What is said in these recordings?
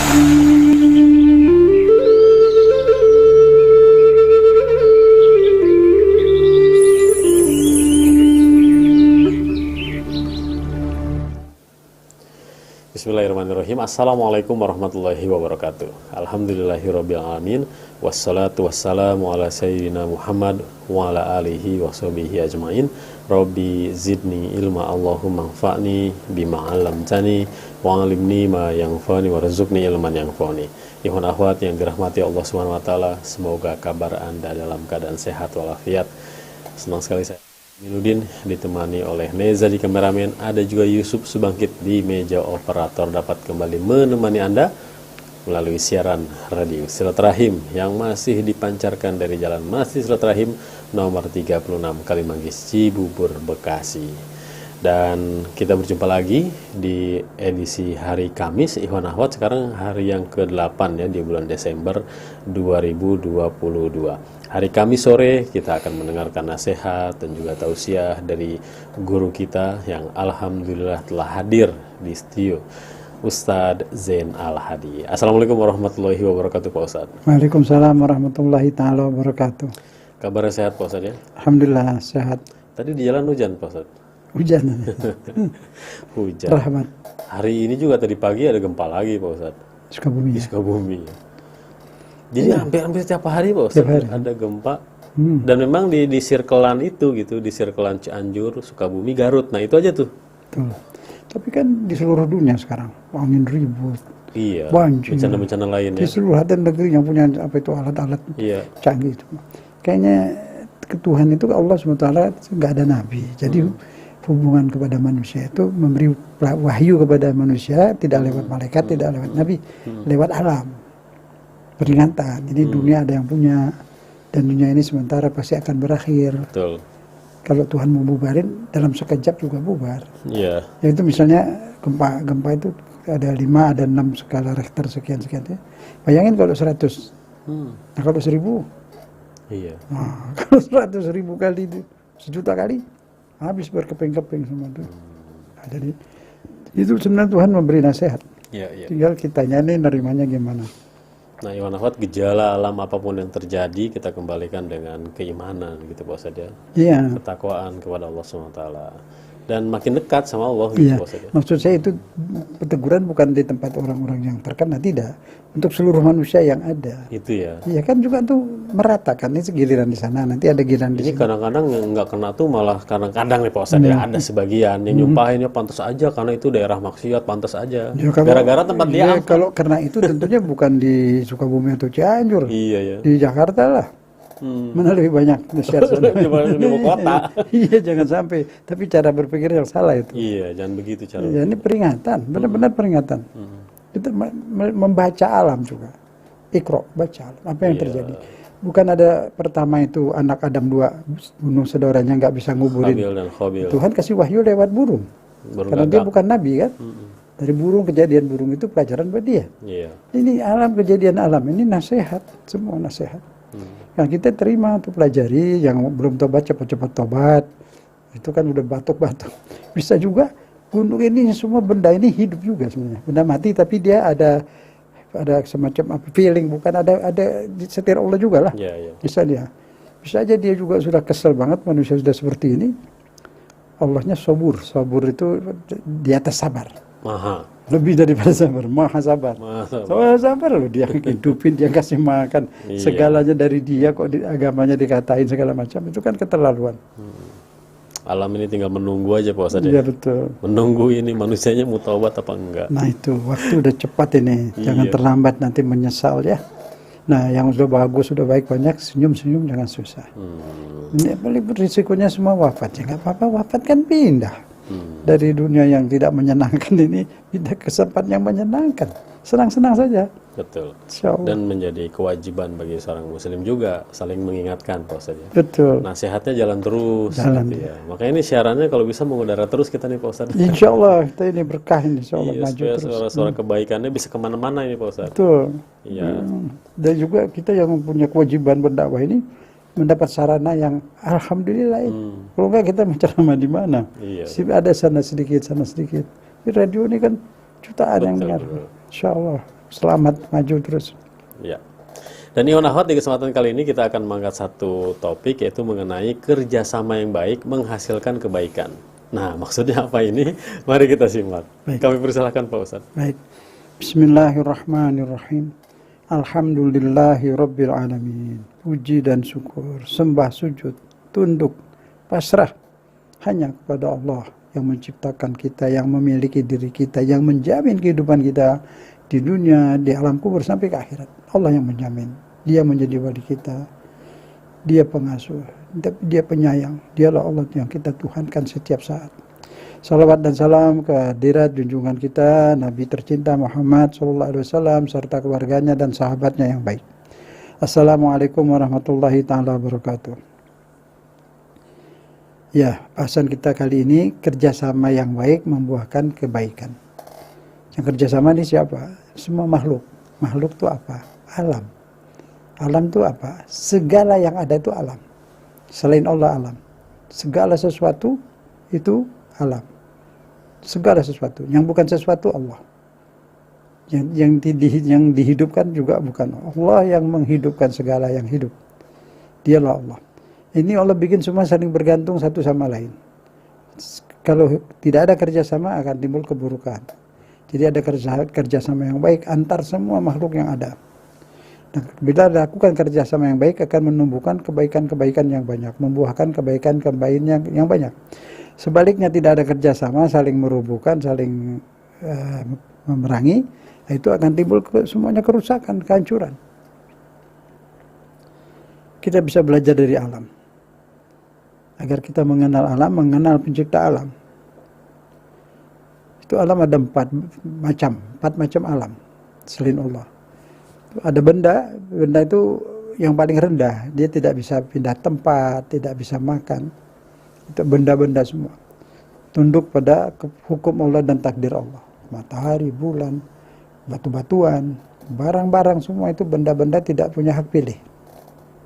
Bismillahirrahmanirrahim. Assalamualaikum warahmatullahi wabarakatuh. Alhamdulillahirabbil alamin. Wassalatu wassalamu ala sayyidina Muhammad wa ala alihi wa sahbihi ajmain. Rabbi zidni ilma, Allahumma anfa'ni bima 'allamtani wa 'allimni ma yanfa'ni warzuqni ilman yanfa'ni. Ikhwan akhwat yang dirahmati Allah Subhanahu wa taala, semoga kabar Anda dalam keadaan sehat walafiat. Senang sekali saya Minudin ditemani oleh Neza di kameramen, ada juga Yusuf Subangkit di meja operator, dapat kembali menemani Anda melalui siaran radio Silaturahim yang masih dipancarkan dari Jalan Masjid Silaturahim nomor 36 Kalimanggis, Cibubur, Bekasi. Dan kita berjumpa lagi di edisi hari Kamis, Ikhwan Akhwat. Sekarang hari yang ke-8 ya di bulan Desember 2022. Hari Kamis sore kita akan mendengarkan nasihat dan juga tausiah dari guru kita yang alhamdulillah telah hadir di studio, Ustadz Zain Al-Hadi. Assalamualaikum warahmatullahi wabarakatuh Pak Ustadz. Waalaikumsalam warahmatullahi ta'ala wabarakatuh. Kabarnya sehat Pak Ustadz ya? Alhamdulillah sehat. Tadi di jalan hujan Pak Ustadz? Hujan. Hujan. Rahmat. Hari ini juga tadi pagi ada gempa lagi Pak Ustadz. Sukabumi. Di Sukabumi. Jadi hampir setiap hari Pak Ustadz ada gempa. Dan memang di sirkelan itu gitu, di sirkelan Cianjur, Sukabumi, Garut. Nah itu aja tuh. Betul. Tapi kan di seluruh dunia sekarang angin ribut. Iya. Banjir. Bencana-bencana lain ya. Di seluruh negeri yang punya apa itu alat-alat canggih itu. Kayaknya Tuhan itu Allah SWT nggak ada nabi. Jadi hubungan kepada manusia itu memberi wahyu kepada manusia tidak lewat malaikat, tidak lewat nabi, lewat alam. Peringatan. Jadi dunia ada yang punya, dan dunia ini sementara pasti akan berakhir. Betul. Kalau Tuhan mau bubarin dalam sekejap juga bubar. Iya. Ya itu misalnya gempa itu ada 5, ada 6 skala Richter sekian ya. Bayangin kalau 100. Nah kalau 1000. Iya. Nah, kalau 100.000 kali itu 1.000.000 kali habis berkeping-keping semua itu. Nah, jadi itu sebenarnya Tuhan memberi nasihat. Iya. Tinggal kitanya nih nerimanya gimana. Nah, Iwan Ahwat, gejala alam apapun yang terjadi kita kembalikan dengan keimanan gitu Pak Ustadz ya. Iya. Ketakwaan kepada Allah SWT. Dan makin dekat sama Allah gitu Pak Ustadz ya. Maksud saya itu teguran bukan di tempat orang-orang yang terkena, tidak. Untuk seluruh manusia yang ada. Itu ya. Iya kan juga tuh meratakan, ini giliran di sana, nanti ada giliran di sini. Ini kadang-kadang nggak kena tuh malah kadang-kadang nih Pak Ustadz ya, ada sebagian yang nyumpahinnya pantas aja karena itu daerah maksiat, pantas aja. Ya, gara-gara tempat dia. Kalau karena itu tentunya bukan di Sukabumi atau Cianjur. Iya ya. Di Jakarta lah. Mana lebih banyak nasihat sana. Di ibu kota. Iya, jangan sampai. Tapi cara berpikir yang salah itu. Iya, jangan begitu cara. Ya, ini peringatan, benar-benar peringatan. Kita membaca alam juga. Iqra, baca alam. Apa yang terjadi? Bukan ada pertama itu anak Adam 2 bunuh saudaranya nggak bisa nguburin. Habil dan Qabil. Tuhan kasih wahyu lewat burung. Karena dia bukan nabi kan. Dari burung, kejadian burung itu pelajaran buat dia. Iya. Ini alam, kejadian alam ini nasihat, semua nasihat. Yang kita terima untuk pelajari, yang belum tobat cepat-cepat tobat. Itu kan udah batuk-batuk. Bisa juga gunung ini semua benda ini hidup juga sebenarnya. Benda mati tapi dia ada semacam feeling, bukan ada setir Allah juga lah. Iya. Bisa aja dia juga sudah kesel banget manusia sudah seperti ini. Allahnya sabur itu di atas sabar. Lebih daripada sabar, maha sabar. Sabar loh, dia hidupin, dia kasih makan, segalanya dari dia, kok agamanya dikatain segala macam, itu kan keterlaluan. Alam ini tinggal menunggu aja Pak Ustadz. Iya betul. Menunggu ini manusianya mau taubat apa enggak. Nah itu, waktu udah cepat ini, jangan terlambat nanti menyesal ya. Nah yang sudah bagus, sudah baik banyak, senyum-senyum jangan susah. Ini paling risikonya semua wafat, ya nggak apa-apa, wafat kan pindah. Dari dunia yang tidak menyenangkan ini pindah ke tempat yang menyenangkan, senang-senang saja. Betul. Dan menjadi kewajiban bagi seorang muslim juga saling mengingatkan Pak Ustadz ya. Betul. Nasihatnya jalan terus gitu ya. Makanya ini siarannya kalau bisa mengudara terus kita nih Pak Ustadz. Insya Allah kita ini berkah ini, insya Allah maju supaya terus. suara-suara kebaikannya bisa kemana-mana ini Pak Ustadz. Betul. Iya. Dan juga kita yang punya kewajiban berdakwah ini mendapat sarana yang alhamdulillah. Kalau enggak kita menceramah di mana? Iya. Ada sana sedikit, sana sedikit. Di radio ini kan jutaan yang dengar. Insya Allah. selamat maju terus. Ya. Dan Iwan Ahwat, di kesempatan kali ini kita akan mengangkat satu topik, yaitu mengenai kerjasama yang baik menghasilkan kebaikan. Nah, maksudnya apa ini? Mari kita simak. Baik. Kami persilahkan Pak Ustaz. Baik. Bismillahirrahmanirrahim. Alhamdulillahi Rabbil Alamin. Puji dan syukur, sembah sujud, tunduk, pasrah hanya kepada Allah yang menciptakan kita, yang memiliki diri kita, yang menjamin kehidupan kita di dunia, di alam kubur sampai ke akhirat. Allah yang menjamin. Dia menjadi wali kita. Dia pengasuh, dia penyayang. Dialah Allah yang kita tuhankan setiap saat. Salawat dan salam ke hadirat junjungan kita Nabi tercinta Muhammad SAW serta keluarganya dan sahabatnya yang baik. Assalamualaikum warahmatullahi ta'ala wabarakatuh. Ya, bahasan kita kali ini, kerjasama yang baik membuahkan kebaikan. Yang kerjasama ini siapa? Semua makhluk. Makhluk itu apa? Alam. Alam itu apa? Segala yang ada itu alam. Selain Allah alam. Segala sesuatu itu alam. Segala sesuatu. Yang bukan sesuatu Allah. Yang dihidupkan juga bukan Allah yang menghidupkan segala yang hidup. Dialah Allah. Ini Allah bikin semua saling bergantung satu sama lain. Kalau tidak ada kerjasama akan timbul keburukan. Jadi ada kerjasama yang baik antar semua makhluk yang ada. Nah, bila lakukan kerjasama yang baik akan menumbuhkan kebaikan-kebaikan yang banyak, membuahkan kebaikan-kebaikan yang banyak. Sebaliknya tidak ada kerjasama, saling merubuhkan, saling memerangi, itu akan timbul semuanya kerusakan, kehancuran. Kita bisa belajar dari alam. Agar kita mengenal alam, mengenal pencipta alam. Itu alam ada empat macam alam selain Allah. Ada benda itu yang paling rendah, dia tidak bisa pindah tempat, tidak bisa makan. Itu benda-benda semua. Tunduk pada hukum Allah dan takdir Allah. Matahari, bulan, batu-batuan, barang-barang semua itu benda-benda tidak punya hak pilih.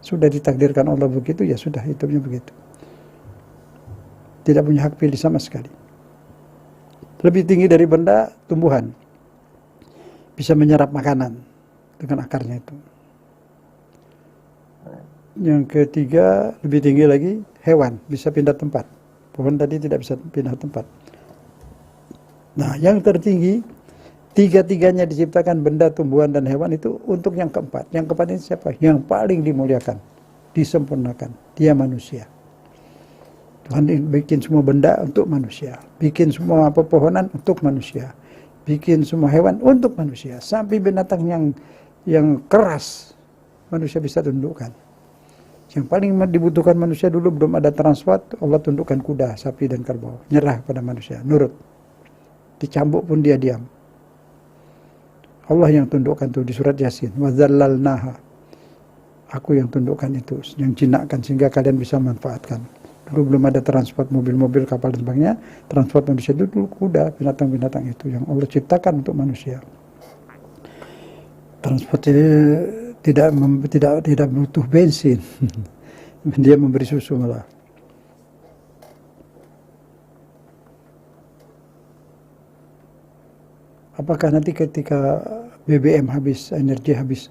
Sudah ditakdirkan Allah begitu, ya sudah, hidupnya begitu. Tidak punya hak pilih sama sekali. Lebih tinggi dari benda, tumbuhan. Bisa menyerap makanan dengan akarnya itu. Yang ketiga, lebih tinggi lagi, hewan bisa pindah tempat. Pohon tadi tidak bisa pindah tempat. Nah, yang tertinggi, tiga-tiganya diciptakan benda, tumbuhan, dan hewan itu untuk yang keempat. Yang keempat ini siapa? Yang paling dimuliakan, disempurnakan. Dia manusia. Tuhan bikin semua benda untuk manusia. Bikin semua pepohonan untuk manusia. Bikin semua hewan untuk manusia. Sampai binatang yang keras manusia bisa tundukkan. Yang paling dibutuhkan manusia dulu belum ada transport, Allah tundukkan kuda, sapi dan kerbau, nyerah pada manusia, nurut. Dicambuk pun dia diam. Allah yang tundukkan itu di surat Yasin, wa dzallalnaha. Aku yang tundukkan itu, yang jinakkan sehingga kalian bisa manfaatkan. Dulu belum ada transport mobil-mobil, kapal dan sebagainya. Transport manusia itu dulu kuda, binatang-binatang itu yang Allah ciptakan untuk manusia. Transport ini tidak butuh bensin. Dia memberi susu malah. Apakah nanti ketika BBM habis, energi habis,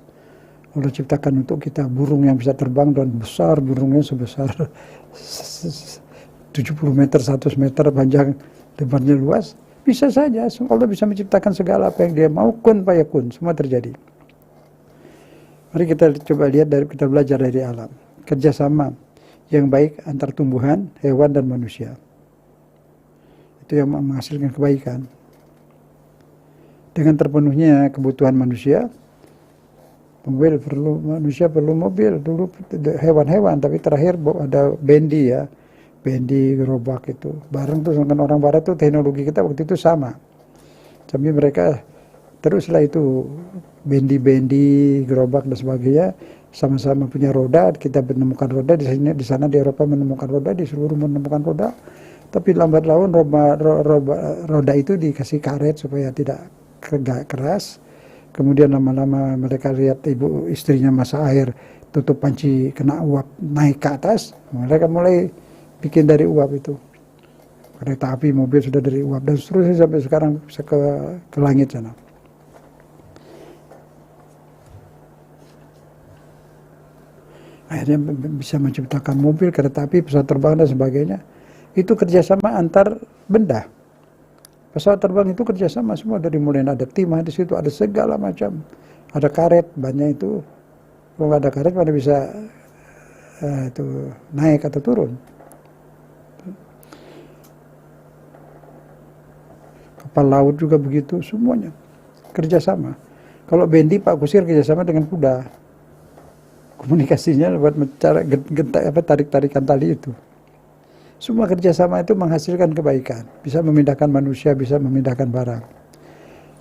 Allah ciptakan untuk kita burung yang bisa terbang dan besar, burungnya sebesar 70 meter, 100 meter panjang, lebarnya luas? Bisa saja, Allah bisa menciptakan segala apa yang dia mau, kun fayakun, semua terjadi. Mari kita coba lihat, kita belajar dari alam. Kerjasama yang baik antar tumbuhan, hewan, dan manusia. Itu yang menghasilkan kebaikan. Dengan terpenuhnya kebutuhan manusia, manusia perlu mobil, dulu hewan-hewan, tapi terakhir ada bendi ya. Bendi, gerobak itu. Bareng tuh dengan orang barat tuh teknologi kita waktu itu sama. Tapi mereka teruslah itu bendi, gerobak dan sebagainya sama-sama punya roda. Kita menemukan roda di sana di Eropa menemukan roda, di seluruh menemukan roda. Tapi lambat laun roda itu dikasih karet supaya tidak keras. Kemudian lama-lama mereka lihat ibu istrinya masak air, tutup panci kena uap naik ke atas, mereka mulai bikin dari uap itu. Kereta api, mobil sudah dari uap dan seterusnya sampai sekarang bisa ke langit sana. akhirnya bisa menciptakan mobil, kereta api, pesawat terbang dan sebagainya. Itu kerjasama antar benda. Pesawat terbang itu kerjasama semua, dari mulai ada timah di situ, ada segala macam, ada karet, banyak itu. Kalau nggak ada karet mana bisa itu naik atau turun. Kapal laut juga begitu, semuanya kerjasama. Kalau bendi Pak Kusir kerjasama dengan kuda, komunikasinya buat cara tarik-tarikan tali itu. Semua kerjasama itu menghasilkan kebaikan, bisa memindahkan manusia, bisa memindahkan barang.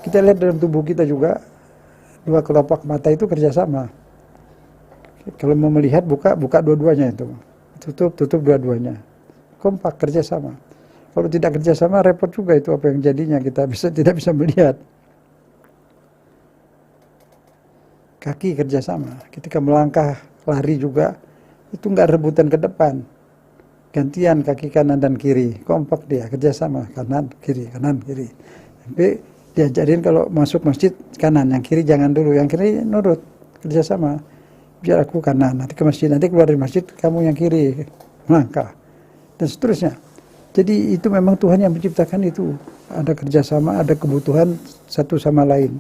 Kita lihat dalam tubuh kita juga, dua kelopak mata itu kerjasama. Kalau mau melihat, buka dua-duanya itu, tutup dua-duanya, kompak kerjasama. Kalau tidak kerjasama repot juga itu, apa yang jadinya kita tidak bisa melihat. Kaki kerjasama, ketika melangkah, lari juga, itu nggak rebutan ke depan. Gantian kaki kanan dan kiri, kompak dia, kerjasama, kanan, kiri. Tapi diajarin kalau masuk masjid kanan, yang kiri jangan dulu, yang kiri nurut, kerjasama. Biar aku kanan, nanti ke masjid, nanti keluar dari masjid, kamu yang kiri, melangkah. Dan seterusnya. Jadi itu memang Tuhan yang menciptakan itu. Ada kerjasama, ada kebutuhan satu sama lain.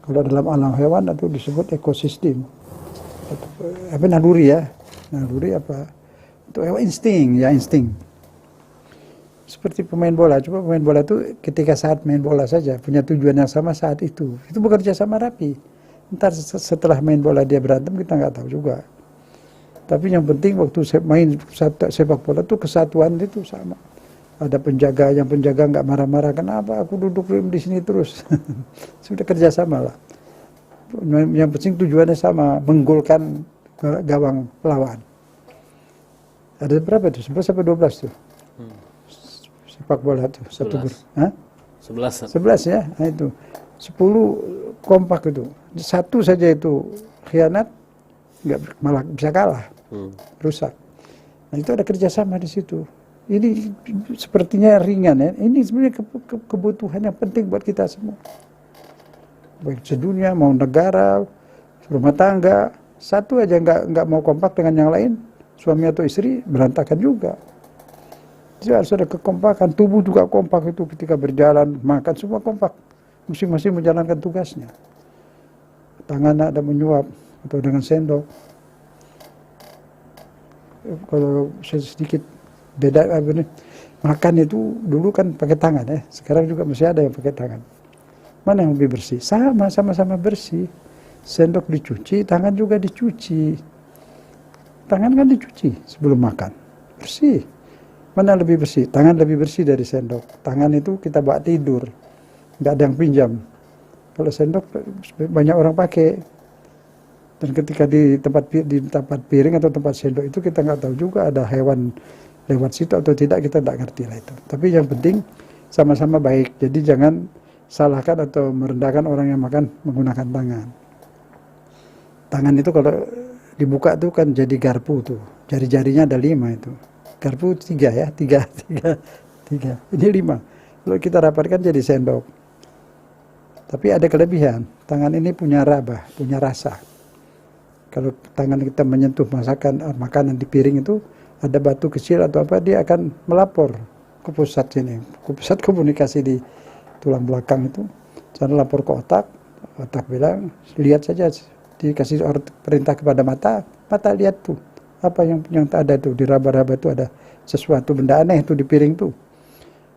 Kalau dalam alam hewan itu disebut ekosistem. Apa naluri ya? Naluri apa? Itu insting. Seperti pemain bola. Coba pemain bola itu ketika saat main bola saja punya tujuan yang sama saat itu. Itu bekerja sama rapi. Ntar setelah main bola dia berantem kita nggak tahu juga. Tapi yang penting waktu main sepak bola itu kesatuan itu sama. Ada penjaga, yang penjaga nggak marah-marah. Kenapa aku duduk di sini terus? Sudah kerja sama lah. Yang penting tujuannya sama, menggolkan gawang lawan. Ada berapa tuh? 11 sampai 12 tuh. Sepak bola tuh. 11 ya. Nah itu. 10 kompak itu. Satu saja itu khianat, malah bisa kalah. Rusak. Nah itu ada kerjasama di situ. Ini sepertinya ringan ya. Ini sebenarnya kebutuhan yang penting buat kita semua. Baik sedunia, mau negara, rumah tangga. Satu aja nggak mau kompak dengan yang lain, suami atau istri berantakan juga. Jadi harus ada kekompakan. Tubuh juga kompak itu ketika berjalan, makan semua kompak. Masing-masing menjalankan tugasnya. Tangan ada menyuap atau dengan sendok. Kalau sedikit beda makan itu dulu kan pakai tangan ya. Sekarang juga masih ada yang pakai tangan. Mana yang lebih bersih? Sama-sama bersih. Sendok dicuci, tangan juga dicuci. Tangan kan dicuci sebelum makan. Bersih. Mana lebih bersih? Tangan lebih bersih dari sendok. Tangan itu kita bawa tidur. Nggak ada yang pinjam. Kalau sendok banyak orang pakai. Dan ketika di tempat piring atau tempat sendok itu kita nggak tahu juga ada hewan lewat situ atau tidak, kita nggak ngerti lah itu. Tapi yang penting sama-sama baik. Jadi jangan salahkan atau merendahkan orang yang makan menggunakan tangan. Tangan itu kalau dibuka tuh kan jadi garpu tuh. Jari-jarinya ada 5 itu. Garpu 3 ya, 3. Ini 5. Kalau kita rapatkan jadi sendok. Tapi ada kelebihan. Tangan ini punya raba, punya rasa. Kalau tangan kita menyentuh makanan di piring itu, ada batu kecil atau apa, dia akan melapor ke pusat sini. Ke pusat komunikasi di tulang belakang itu. Jangan lapor ke otak. Otak bilang, lihat saja. Dikasih perintah kepada mata lihat tuh. Apa yang tak ada tuh, di raba-raba tuh ada sesuatu benda aneh tuh di piring tuh.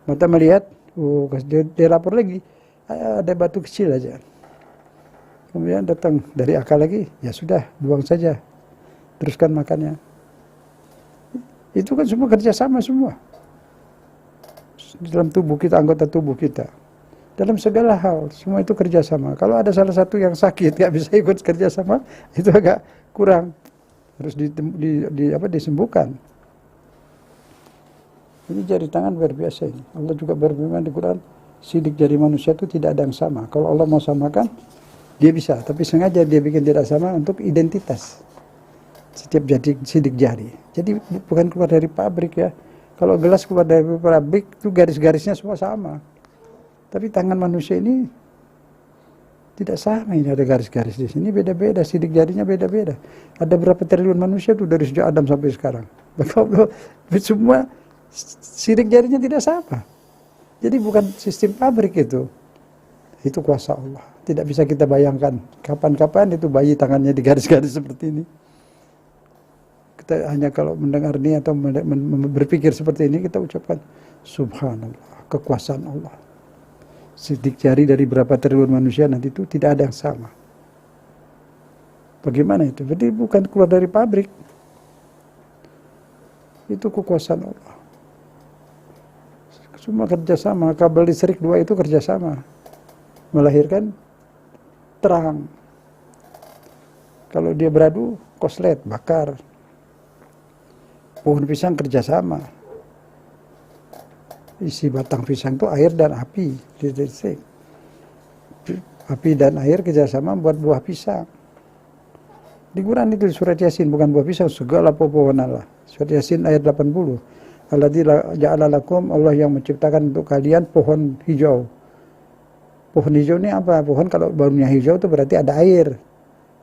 Mata melihat, dia lapor lagi. Ada batu kecil aja. Kemudian datang dari akal lagi, ya sudah, buang saja. Teruskan makannya. Itu kan semua kerjasama semua. Dalam tubuh kita, anggota tubuh kita. Dalam segala hal, semua itu kerjasama. Kalau ada salah satu yang sakit, nggak bisa ikut kerjasama, itu agak kurang. Harus disembuhkan. Ini jari tangan luar biasa ini. Allah juga berfirman di Quran, sidik jari manusia itu tidak ada yang sama. Kalau Allah mau samakan, dia bisa. Tapi sengaja dia bikin tidak sama untuk identitas. Setiap sidik jari. Jadi bukan keluar dari pabrik ya. Kalau gelas keluar dari pabrik, itu garis-garisnya semua sama. Tapi tangan manusia ini Tidak sama, ini ada garis-garis di sini beda-beda, sidik jarinya beda-beda. Ada berapa triliun manusia tuh dari sejak Adam sampai sekarang. Semua sidik jarinya tidak sama. Jadi bukan sistem pabrik itu. Itu kuasa Allah. Tidak bisa kita bayangkan kapan-kapan itu bayi tangannya di garis-garis seperti ini. Kita hanya kalau mendengar ini atau berpikir seperti ini, kita ucapkan subhanallah, kekuasaan Allah. Sidik jari dari berapa triliun manusia nanti itu tidak ada yang sama. Bagaimana itu? Jadi bukan keluar dari pabrik. Itu kekuasaan Allah. Semua kerjasama. Kabel listrik 2 itu kerjasama. Melahirkan terang. Kalau dia beradu, koslet, bakar. Pohon pisang kerjasama. Isi batang pisang itu air dan api. Api dan air kerjasama buat buah pisang. Di Quran itu surat Yasin, bukan buah pisang, segala pepohonan lah. Surat Yasin ayat 80. Alladzi ja'ala lakum, Allah yang menciptakan untuk kalian pohon hijau. Pohon hijau ini apa? Pohon kalau barunya hijau itu berarti ada air.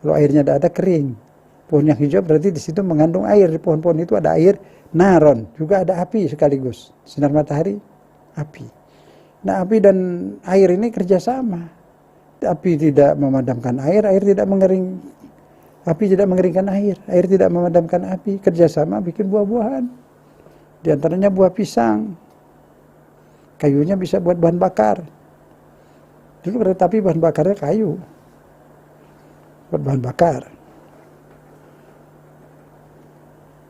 Kalau airnya tidak ada, kering. Pohon yang hijau berarti di situ mengandung air. Di pohon-pohon itu ada air, naron, juga ada api sekaligus. Sinar matahari, api. Nah, api dan air ini kerjasama. Api tidak memadamkan air tidak mengering. Api tidak mengeringkan air tidak memadamkan api. Kerjasama bikin buah-buahan. Di antaranya buah pisang. Kayunya bisa buat bahan bakar. Dulu kereta api bahan bakarnya kayu. Buat bahan bakar.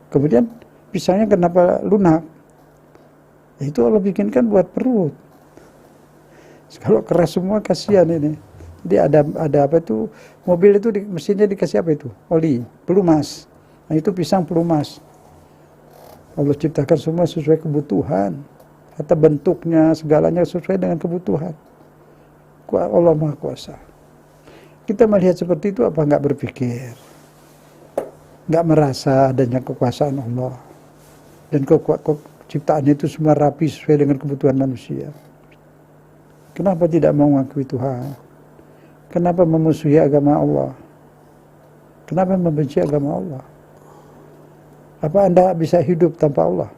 Kemudian pisangnya kenapa lunak? Itu Allah bikinkan buat perut. Kalau keras semua kasihan ini. Jadi ada apa itu? Mobil itu mesinnya dikasih apa itu? Oli, pelumas. Nah itu pisang pelumas. Allah ciptakan semua sesuai kebutuhan. Kata bentuknya segalanya sesuai dengan kebutuhan. Allah Maha Kuasa. Kita melihat seperti itu apa enggak berpikir? Nggak merasa adanya kekuasaan Allah dan ciptaannya itu semua rapi sesuai dengan kebutuhan manusia. Kenapa tidak mau mengakui Tuhan? Kenapa memusuhi agama Allah? Kenapa membenci agama Allah? Apa Anda bisa hidup tanpa Allah?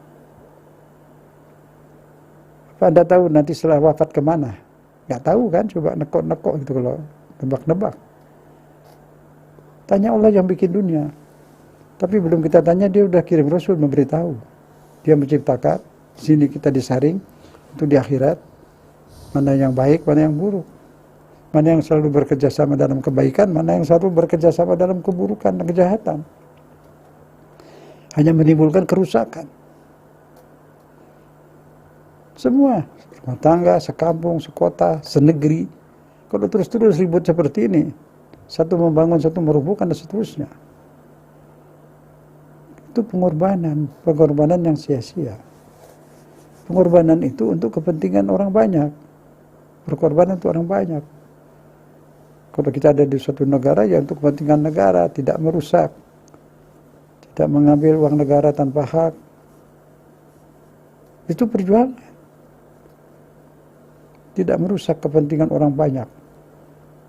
Apa Anda tahu nanti setelah wafat kemana? Nggak tahu kan? Coba nekok-nekok gitu kalau nebak-nebak. Tanya Allah yang bikin dunia. Tapi belum kita tanya, dia udah kirim Rasul memberitahu. Dia menciptakan, di sini kita disaring, untuk di akhirat, mana yang baik, mana yang buruk. Mana yang selalu bekerja sama dalam kebaikan, mana yang selalu bekerja sama dalam keburukan dan kejahatan. Hanya menimbulkan kerusakan. Semua, rumah tangga, sekampung, sekota, senegeri. Kalau terus-terus ribut seperti ini, satu membangun, satu merubuhkan, dan seterusnya. Itu pengorbanan yang sia-sia. Pengorbanan itu untuk kepentingan orang banyak. Berkorban untuk orang banyak. Kalau kita ada di suatu negara, ya untuk kepentingan negara, tidak merusak. Tidak mengambil uang negara tanpa hak. Itu perjuangan. Tidak merusak kepentingan orang banyak.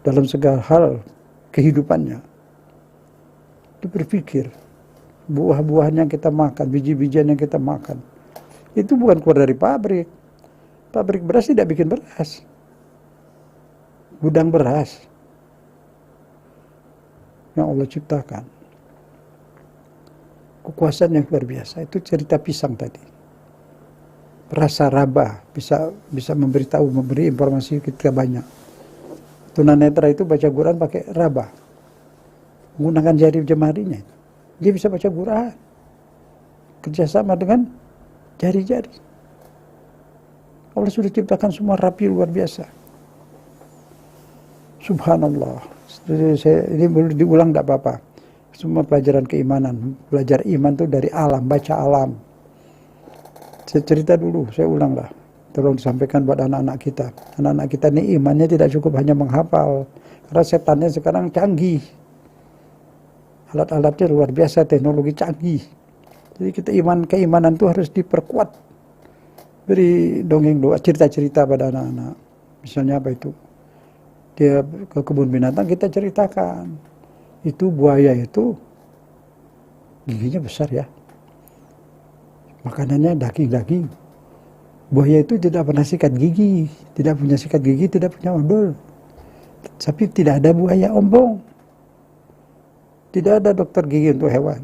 Dalam segala hal kehidupannya. Itu berpikir. Buah-buahan yang kita makan, biji-bijian yang kita makan, itu bukan keluar dari pabrik. Pabrik beras tidak bikin beras. Gudang beras yang Allah ciptakan. Kekuasaan yang luar biasa. Itu cerita pisang tadi. Rasa raba bisa memberitahu, memberi informasi kita banyak. Tunanetra itu baca Quran pakai raba, menggunakan jari jemarinya. Dia bisa baca Quran kerjasama dengan jari-jari. Allah sudah ciptakan semua rapi luar biasa. Subhanallah. Ini boleh diulang tidak apa-apa. Semua pelajaran keimanan. Belajar iman itu dari alam, baca alam. Saya cerita dulu, saya ulang lah. Tolong disampaikan buat anak-anak kita. Anak-anak kita ini imannya tidak cukup hanya menghafal. Karena setannya sekarang canggih. Alat-alatnya luar biasa, teknologi canggih. Jadi kita keimanan itu harus diperkuat. Beri dongeng doa, cerita-cerita pada anak-anak. Misalnya apa itu? dia ke kebun binatang, kita ceritakan itu buaya itu giginya besar ya, makanannya daging-daging. Buaya itu tidak pernah sikat gigi, tidak punya sikat gigi, tidak punya odol. Tapi tidak ada buaya ombong, tidak ada dokter gigi untuk hewan.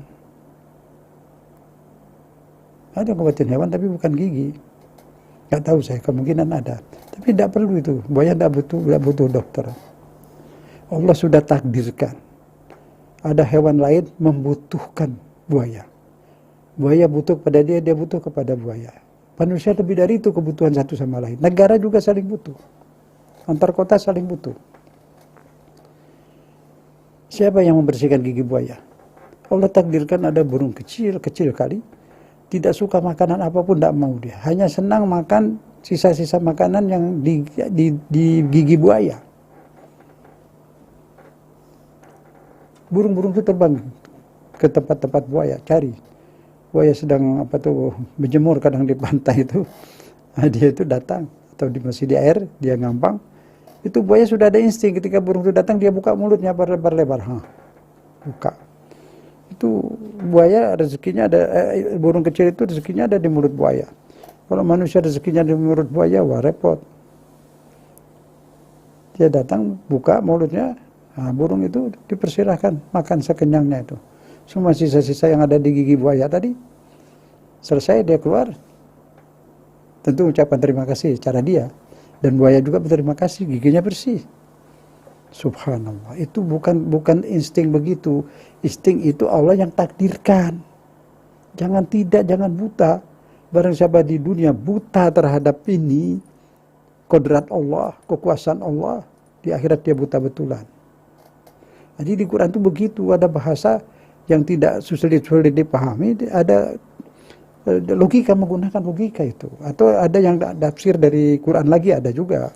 Ada obatin hewan tapi bukan gigi. Nggak tahu saya, kemungkinan ada. Tapi tidak perlu itu, buaya tidak butuh dokter. Allah sudah takdirkan. Ada hewan lain membutuhkan buaya. Buaya butuh kepada dia, dia butuh kepada buaya. Manusia lebih dari itu kebutuhan satu sama lain. Negara juga saling butuh. Antar kota saling butuh. Siapa yang membersihkan gigi buaya? Allah takdirkan ada burung kecil kali. Tidak suka makanan apapun, tidak mau dia. Hanya senang makan sisa-sisa makanan yang di gigi buaya. Burung-burung itu terbang ke tempat-tempat buaya, cari. Buaya sedang berjemur kadang di pantai itu. Nah, dia itu datang, atau masih di air, dia ngampang. Itu buaya sudah ada insting, ketika burung itu datang, dia buka mulutnya lebar-lebar. Buka. Itu buaya rezekinya ada, burung kecil itu rezekinya ada di mulut buaya. Kalau manusia rezekinya di mulut buaya, wah repot. Dia datang, buka mulutnya, nah, burung itu dipersilahkan makan sekenyangnya itu. Semua sisa-sisa yang ada di gigi buaya tadi, selesai dia keluar. Tentu ucapan terima kasih cara dia. Dan buaya juga berterima kasih, giginya bersih. Subhanallah, itu bukan insting begitu. Insting itu Allah yang takdirkan. Jangan buta. Barang siapa di dunia buta terhadap ini, kodrat Allah, kekuasaan Allah, di akhirat dia buta betulan. Jadi di Quran itu begitu, ada bahasa yang tidak sulit dipahami, ada logika, menggunakan logika itu. Atau ada yang tafsir dari Quran lagi, ada juga.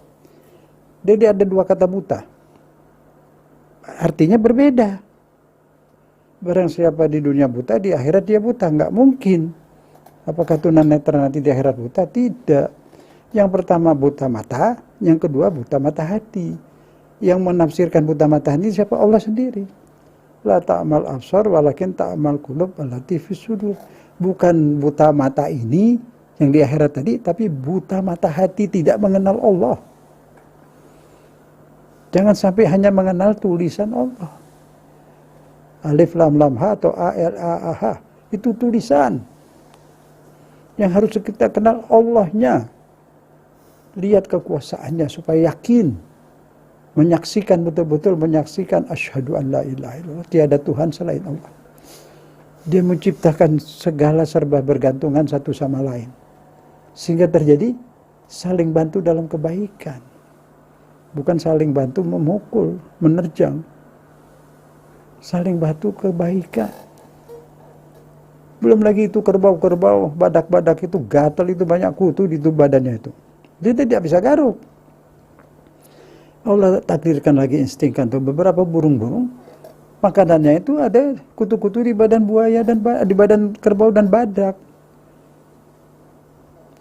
Jadi ada dua kata buta. Artinya berbeda. Barang siapa di dunia buta, di akhirat dia buta. Nggak mungkin. Apakah tunanetra nanti di akhirat buta? Tidak. Yang pertama buta mata, yang kedua buta mata hati. Yang menafsirkan buta mata hati siapa? Allah sendiri. La ta'mal absar walakin ta'mal qulub allati fis sudur. Bukan buta mata ini yang di akhirat tadi, tapi buta mata hati, tidak mengenal Allah. Jangan sampai hanya mengenal tulisan Allah. Alif lam lam ha atau a l a a h itu tulisan. Yang harus kita kenal Allahnya. Lihat kekuasaannya supaya yakin. Menyaksikan betul-betul, menyaksikan asyhadu an la ilaha illallah, tiada Tuhan selain Allah. Dia menciptakan segala serba bergantungan satu sama lain. Sehingga terjadi saling bantu dalam kebaikan. Bukan saling bantu memukul, menerjang. Saling bantu kebaikan. Belum lagi itu kerbau-kerbau, badak-badak itu gatal, itu banyak kutu di badannya itu. Dia tidak bisa garuk. Allah takdirkan lagi, instingkan tuh beberapa burung-burung makanannya itu ada kutu-kutu di badan buaya dan di badan kerbau dan badak.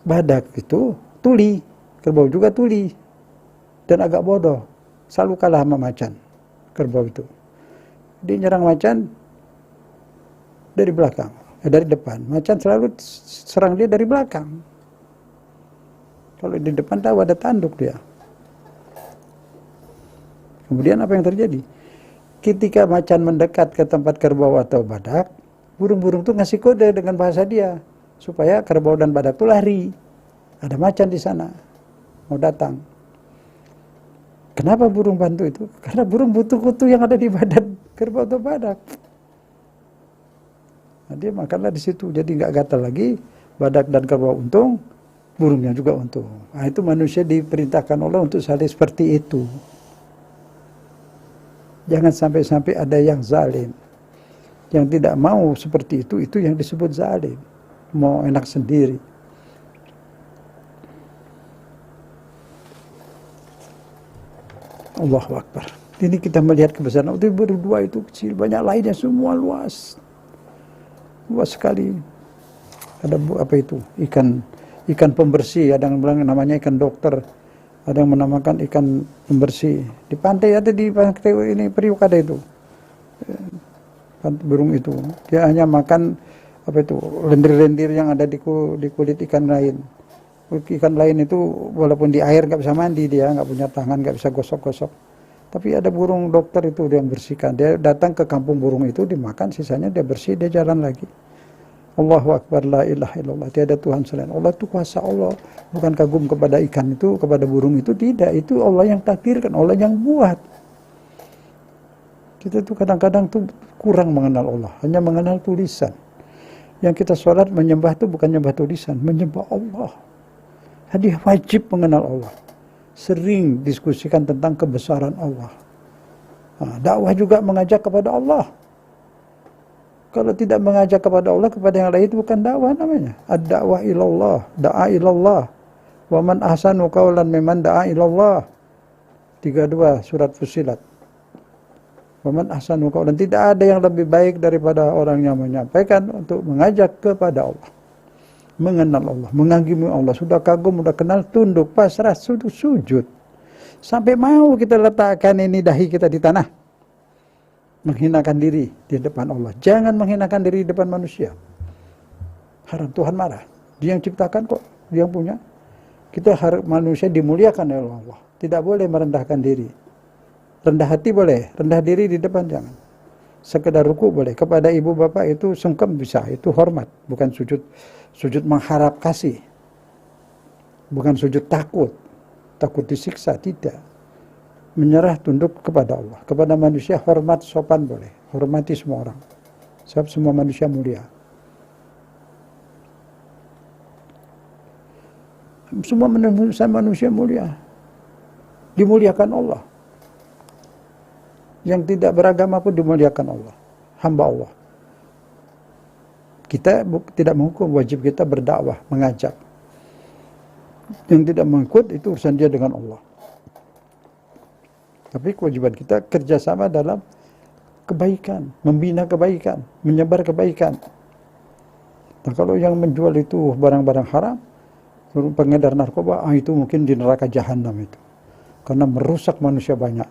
Badak itu tuli, kerbau juga tuli dan agak bodoh, selalu kalah sama macan. Kerbau itu dia nyerang macan dari belakang, dari depan. Macan selalu serang dia dari belakang. Kalau di depan tahu ada tanduk dia. Kemudian apa yang terjadi? Ketika macan mendekat ke tempat kerbau atau badak, burung-burung itu ngasih kode dengan bahasa dia supaya kerbau dan badak itu lari. Ada macan di sana mau datang. Kenapa burung bantu itu? Karena burung butuh kutu yang ada di badan kerbau atau badak. Nah, dia makanlah di situ, jadi nggak gatal lagi. Badak dan kerbau untung, burungnya juga untung. Nah, itu manusia diperintahkan Allah untuk saling seperti itu. Jangan sampai-sampai ada yang zalim. Yang tidak mau seperti itu yang disebut zalim. Mau enak sendiri. Allahu Akbar. Ini kita melihat kebesaran. Itu berdua itu kecil, banyak lainnya semua luas. Luas sekali. Ada apa itu? Ikan pembersih, ada yang bilang namanya ikan dokter. Ada yang menamakan ikan pembersih. Di pantai ada, di pantai ini Priok ada itu. Burung itu. Dia hanya makan apa itu, lendir-lendir yang ada di kulit ikan lain. Ikan lain itu walaupun di air nggak bisa mandi, dia nggak punya tangan, nggak bisa gosok-gosok. Tapi ada burung dokter itu dia yang bersihkan. Dia datang ke kampung burung itu, dimakan, sisanya dia bersih, dia jalan lagi. Allahu Akbar, la ilaha illallah, tiada Tuhan selain Allah. Itu kuasa Allah. Bukan kagum kepada ikan itu, kepada burung itu, tidak. Itu Allah yang takdirkan, Allah yang buat. Kita tuh kadang-kadang tuh kurang mengenal Allah, hanya mengenal tulisan. Yang kita sholat menyembah itu bukan menyembah tulisan, menyembah Allah. Jadi wajib mengenal Allah. Sering diskusikan tentang kebesaran Allah. Nah, dakwah juga mengajak kepada Allah. Kalau tidak mengajak kepada Allah, kepada yang lain, itu bukan dakwah namanya. Ad-da'wah ilallah, da'a ilallah. Wa man ahsanu qawlan mimman da'a ilallah. 32 surat Fussilat. Wa man ahsanu qawlan, tidak ada yang lebih baik daripada orang yang menyampaikan untuk mengajak kepada Allah. Mengenal Allah, mengagumi Allah, sudah kagum, sudah kenal, tunduk, pasrah, sujud. Sampai mau kita letakkan ini dahi kita di tanah. Menghinakan diri di depan Allah. Jangan menghinakan diri di depan manusia. Haram, Tuhan marah. Dia yang ciptakan kok, dia yang punya. Kita harus manusia dimuliakan oleh Allah. Tidak boleh merendahkan diri. Rendah hati boleh, rendah diri di depan jangan. Sekedar ruku boleh. Kepada ibu bapak itu sungkem bisa, itu hormat. Bukan sujud mengharap kasih. Bukan sujud takut disiksa, tidak. Menyerah tunduk kepada Allah. Kepada manusia hormat sopan boleh. Hormati semua orang. Sebab semua manusia mulia. Semua manusia mulia. Dimuliakan Allah. Yang tidak beragama pun dimuliakan Allah. Hamba Allah. Kita tidak menghukum, wajib kita berdakwah, mengajak. Yang tidak mengikut itu urusan dia dengan Allah. Tapi kewajiban kita kerjasama dalam kebaikan, membina kebaikan, menyebar kebaikan. Nah, kalau yang menjual itu barang-barang haram, pengedar narkoba, itu mungkin di neraka jahanam itu. Karena merusak manusia banyak.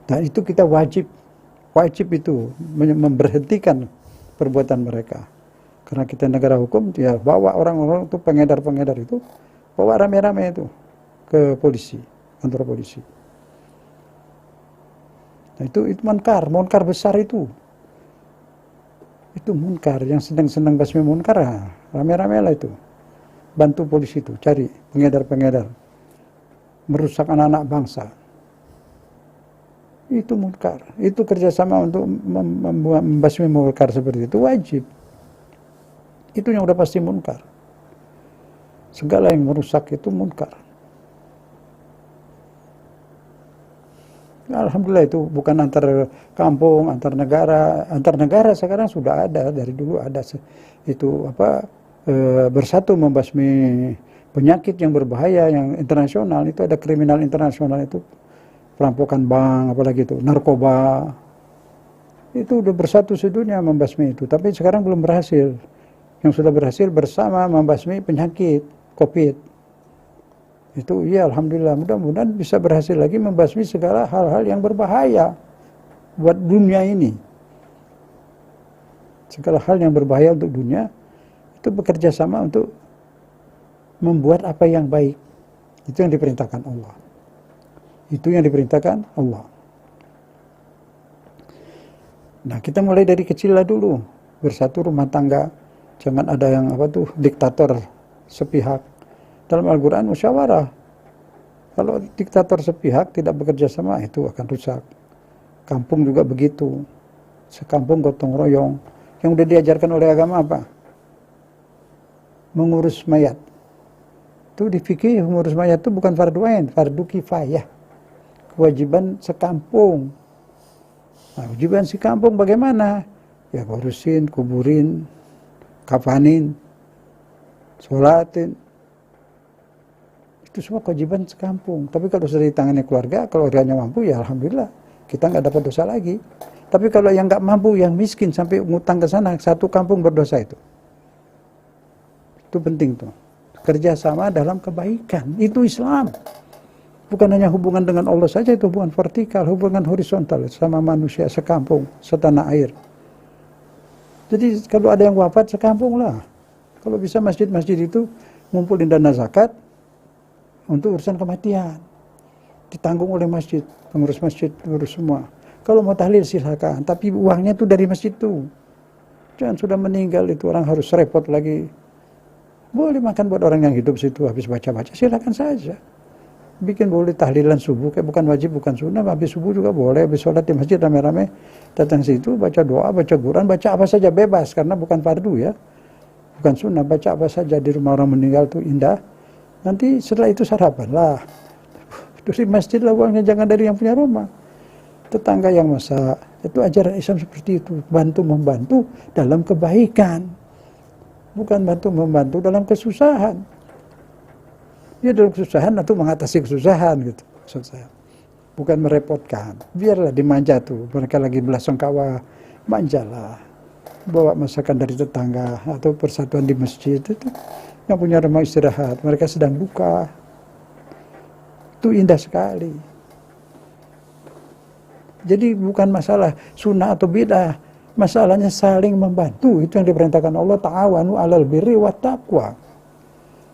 Nah, itu kita wajib itu memberhentikan perbuatan mereka. Karena kita negara hukum, dia bawa orang-orang itu, pengedar-pengedar itu, bawa rame-rame itu ke polisi, kantor polisi. Nah, itu munkar besar itu. Itu munkar, yang sedang basmi munkar, rame-rame lah itu. Bantu polisi itu, cari pengedar-pengedar. Merusak anak-anak bangsa. Itu munkar. Itu kerjasama untuk membasmi munkar seperti itu, wajib. Itu yang udah pasti munkar. Segala yang merusak itu munkar. Alhamdulillah itu bukan antar kampung, antar negara sekarang sudah ada, dari dulu ada itu bersatu membasmi penyakit yang berbahaya, yang internasional. Itu ada kriminal internasional itu, perampokan bank, apalagi itu narkoba, itu udah bersatu sedunia membasmi itu. Tapi sekarang belum berhasil. Yang sudah berhasil bersama membasmi penyakit COVID. Itu ya alhamdulillah, mudah-mudahan bisa berhasil lagi membasmi segala hal-hal yang berbahaya buat dunia ini. Segala hal yang berbahaya untuk dunia itu bekerja sama untuk membuat apa yang baik. Itu yang diperintahkan Allah. Itu yang diperintahkan Allah. Nah, kita mulai dari kecil lah dulu, bersatu rumah tangga. Jangan ada yang diktator sepihak. Dalam Al-Quran musyawarah. Kalau diktator sepihak tidak bekerja sama, itu akan rusak. Kampung juga begitu. Sekampung gotong royong. Yang udah diajarkan oleh agama apa? Mengurus mayat. Itu di fikih, mengurus mayat itu bukan fardu ain, fardu kifayah. Kewajiban sekampung. Nah, kewajiban sekampung bagaimana? Ya ngurusin, kuburin, kafanin, sholatin. Itu semua kewajiban sekampung. Tapi kalau sudah ditangani keluarga, kalau keluarganya mampu, ya alhamdulillah, kita nggak dapat dosa lagi. Tapi kalau yang nggak mampu, yang miskin sampai ngutang ke sana, satu kampung berdosa itu. Itu penting tuh. Kerjasama dalam kebaikan, itu Islam. Bukan hanya hubungan dengan Allah saja, itu hubungan vertikal, hubungan horizontal sama manusia sekampung, setanah air. Jadi kalau ada yang wafat sekampung lah. Kalau bisa masjid-masjid itu ngumpulin dana zakat untuk urusan kematian. Ditanggung oleh masjid, pengurus masjid, pengurus semua. Kalau mau tahlil silakan, tapi uangnya itu dari masjid tuh. Jangan sudah meninggal itu orang harus repot lagi. Boleh makan buat orang yang hidup situ habis baca-baca, silakan saja. Bikin boleh tahlilan subuh, kayak bukan wajib, bukan sunnah, habis subuh juga boleh, habis sholat di masjid rame-rame, datang situ, baca doa, baca Quran, baca apa saja bebas, karena bukan fardu ya, bukan sunnah, baca apa saja di rumah orang meninggal itu indah. Nanti setelah itu sarapan lah, dari masjid lah uangnya, jangan dari yang punya rumah. Tetangga yang masak, itu ajaran Islam seperti itu, bantu-membantu dalam kebaikan, bukan bantu-membantu dalam kesusahan. Ya dalam kesusahan atau mengatasi kesusahan gitu, maksud saya. Bukan merepotkan. Biarlah dimanja tuh. Mereka lagi belasungkawa, manjalah. Bawa masakan dari tetangga atau persatuan di masjid itu yang punya rumah istirahat. Mereka sedang duka. Itu indah sekali. Jadi bukan masalah sunnah atau bid'ah. Masalahnya saling membantu. Itu yang diperintahkan Allah, ta'awanu 'alal birri wat taqwa.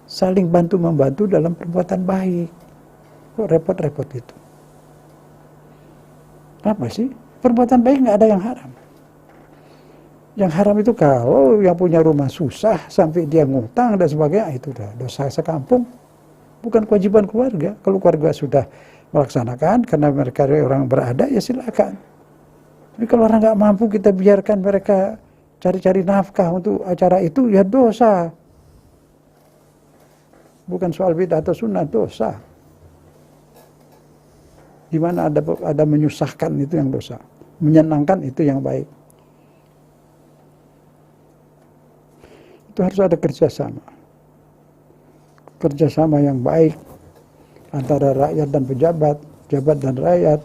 Saling bantu-membantu dalam perbuatan baik. Kok repot-repot itu? Apa sih? Perbuatan baik nggak ada yang haram. Yang haram itu kalau yang punya rumah susah sampai dia ngutang dan sebagainya, itu udah dosa sekampung. Bukan kewajiban keluarga. Kalau keluarga sudah melaksanakan karena mereka orang berada, ya silakan. Tapi kalau orang nggak mampu, kita biarkan mereka cari-cari nafkah untuk acara itu, ya dosa. Bukan soal bid'ah atau sunnah, dosa. Di mana ada menyusahkan, itu yang dosa. Menyenangkan, itu yang baik. Itu harus ada kerjasama. Kerjasama yang baik antara rakyat dan pejabat, pejabat dan rakyat,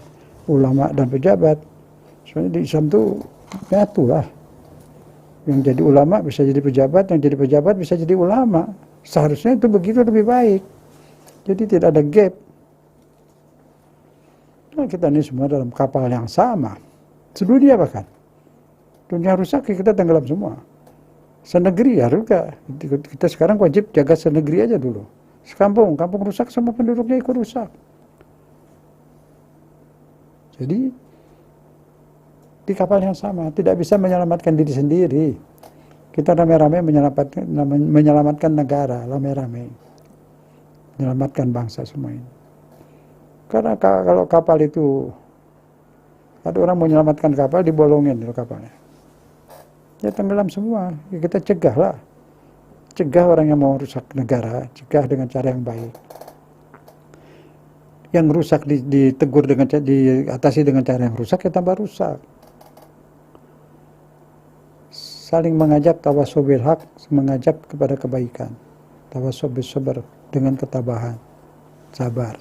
ulama dan pejabat. Soalnya di Islam itu nyatu lah. Yang jadi ulama bisa jadi pejabat, yang jadi pejabat bisa jadi ulama. Seharusnya itu begitu lebih baik. Jadi tidak ada gap. Nah, kita ini semua dalam kapal yang sama. Sedunia bahkan. Dunia rusak, kita tenggelam semua. Senegeri ya juga. Kita sekarang wajib jaga senegeri aja dulu. Sekampung, kampung rusak, semua penduduknya ikut rusak. Jadi di kapal yang sama, tidak bisa menyelamatkan diri sendiri. Kita rame-rame menyelamatkan negara, rame-rame. Menyelamatkan bangsa semua ini. Karena kalau kapal itu, ada orang mau menyelamatkan kapal, dibolongin itu kapalnya. Ya tenggelam semua, ya, kita cegah lah. Cegah orang yang mau rusak negara, cegah dengan cara yang baik. Yang rusak ditegur diatasi dengan cara yang rusak, ya tambah rusak. Saling mengajak tawasob bil haq, mengajak kepada kebaikan. Tawasob bis sabr, dengan ketabahan, sabar.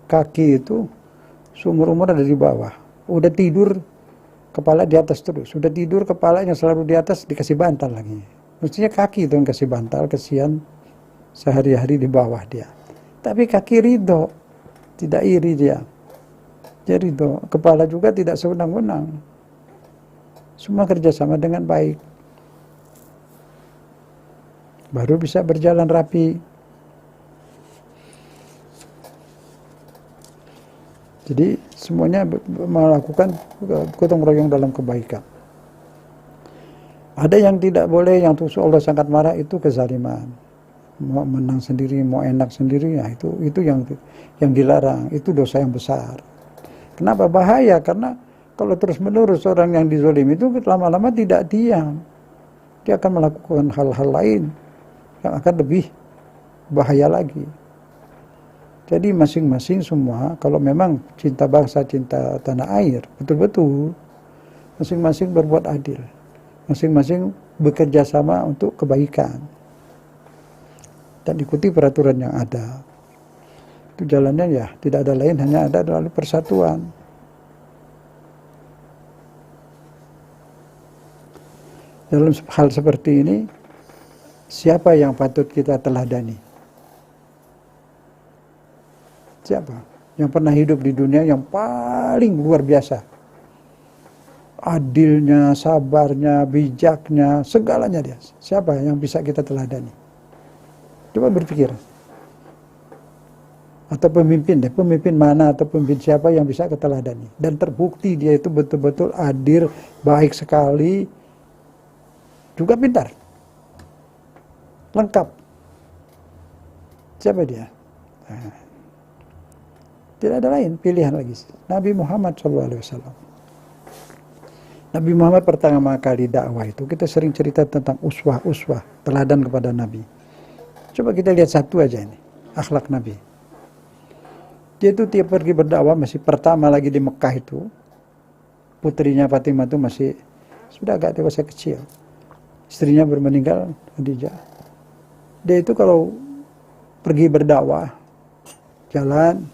Kaki itu seumur-umur ada di bawah. Udah tidur, kepala di atas terus. Sudah tidur, kepalanya selalu di atas, dikasih bantal lagi. Mestinya kaki itu yang kasih bantal, kesian sehari-hari di bawah dia. Tapi kaki ridho, tidak iri dia. Dia ridho. Kepala juga tidak sewenang-wenang. Semua kerjasama dengan baik. Baru bisa berjalan rapi. Jadi semuanya melakukan gotong royong dalam kebaikan. Ada yang tidak boleh, yang Allah sangat marah, itu kezaliman. Mau menang sendiri, mau enak sendiri, ya itu yang dilarang. Itu dosa yang besar. Kenapa bahaya? Karena kalau terus-menerus orang yang dizalimi itu lama-lama tidak diam. Dia akan melakukan hal-hal lain yang akan lebih bahaya lagi. Jadi masing-masing semua, kalau memang cinta bangsa, cinta tanah air, betul-betul, masing-masing berbuat adil. Masing-masing bekerja sama untuk kebaikan. Dan ikuti peraturan yang ada. Itu jalannya ya, tidak ada lain, hanya ada melalui persatuan. Dalam hal seperti ini, Siapa yang patut kita teladani? Siapa? Yang pernah hidup di dunia yang paling luar biasa. Adilnya, sabarnya, bijaknya, segalanya dia. Siapa yang bisa kita teladani? Coba berpikir. Atau pemimpin deh, pemimpin mana atau pemimpin siapa yang bisa kita teladani. Dan terbukti dia itu betul-betul adil, baik sekali, juga pintar. Lengkap. Siapa dia? Nah, tidak ada lain pilihan lagi. Nabi Muhammad SAW. Nabi Muhammad pertama kali dakwah itu, kita sering cerita tentang uswah, teladan kepada Nabi. Coba kita lihat satu aja ini, akhlak Nabi. Dia itu tiap pergi berdakwah, masih pertama lagi di Mekah itu, putrinya Fatimah itu masih, sudah agak dewasa kecil. Istrinya baru meninggal, Khadijah. Dia itu kalau pergi berdakwah, jalan,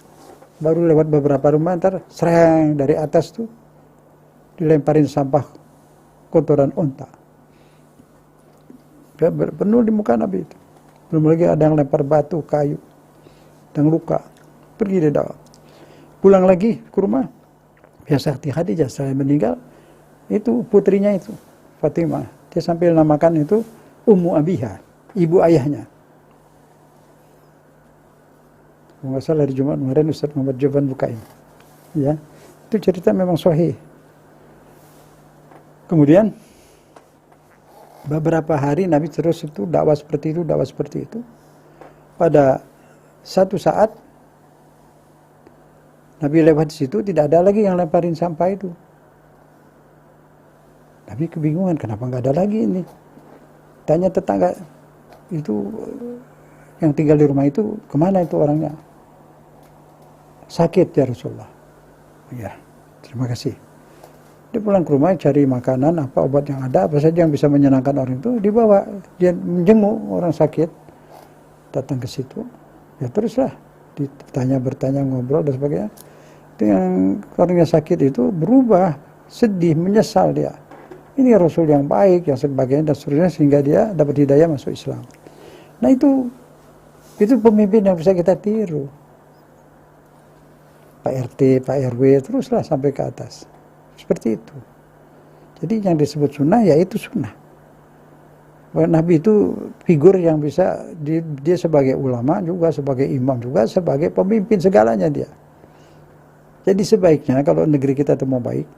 baru lewat beberapa rumah, ntar serang dari atas tuh, dilemparin sampah kotoran unta. Penuh di muka Nabi itu. Belum lagi ada yang lempar batu, kayu, dan luka. Pergi dia dakwah. Pulang lagi ke rumah. Biasa Khadijah setelah meninggal, itu putrinya itu, Fatimah. Dia sambil namakan itu Ummu Abiha, ibu ayahnya. Kalau nggak salah hari Jumat kemarin Ustaz Muhammad Jovan bukain. Ya, itu cerita memang sahih. Kemudian beberapa hari Nabi terus itu dakwah seperti itu. Pada satu saat Nabi lewat di situ, tidak ada lagi yang lemparin sampah itu. Nabi kebingungan, kenapa nggak ada lagi ini? Tanya tetangga itu yang tinggal di rumah itu, kemana itu orangnya? Sakit ya Rasulullah. Ya, terima kasih. Dia pulang ke rumah cari makanan, apa obat yang ada, apa saja yang bisa menyenangkan orang itu, dibawa. Dia menjenguk orang sakit, datang ke situ. Ya teruslah, bertanya, ngobrol dan sebagainya. Itu yang orangnya sakit itu berubah, sedih, menyesal dia. Ini Rasul yang baik, yang sebagainya, dan seterusnya, sehingga dia dapat hidayah masuk Islam. Nah itu pemimpin yang bisa kita tiru. Pak RT, Pak RW, teruslah sampai ke atas. Seperti itu. Jadi yang disebut sunnah, ya itu sunnah. Nabi itu figur yang bisa, dia sebagai ulama juga, sebagai imam juga, sebagai pemimpin, segalanya dia. Jadi sebaiknya kalau negeri kita itu mau baik,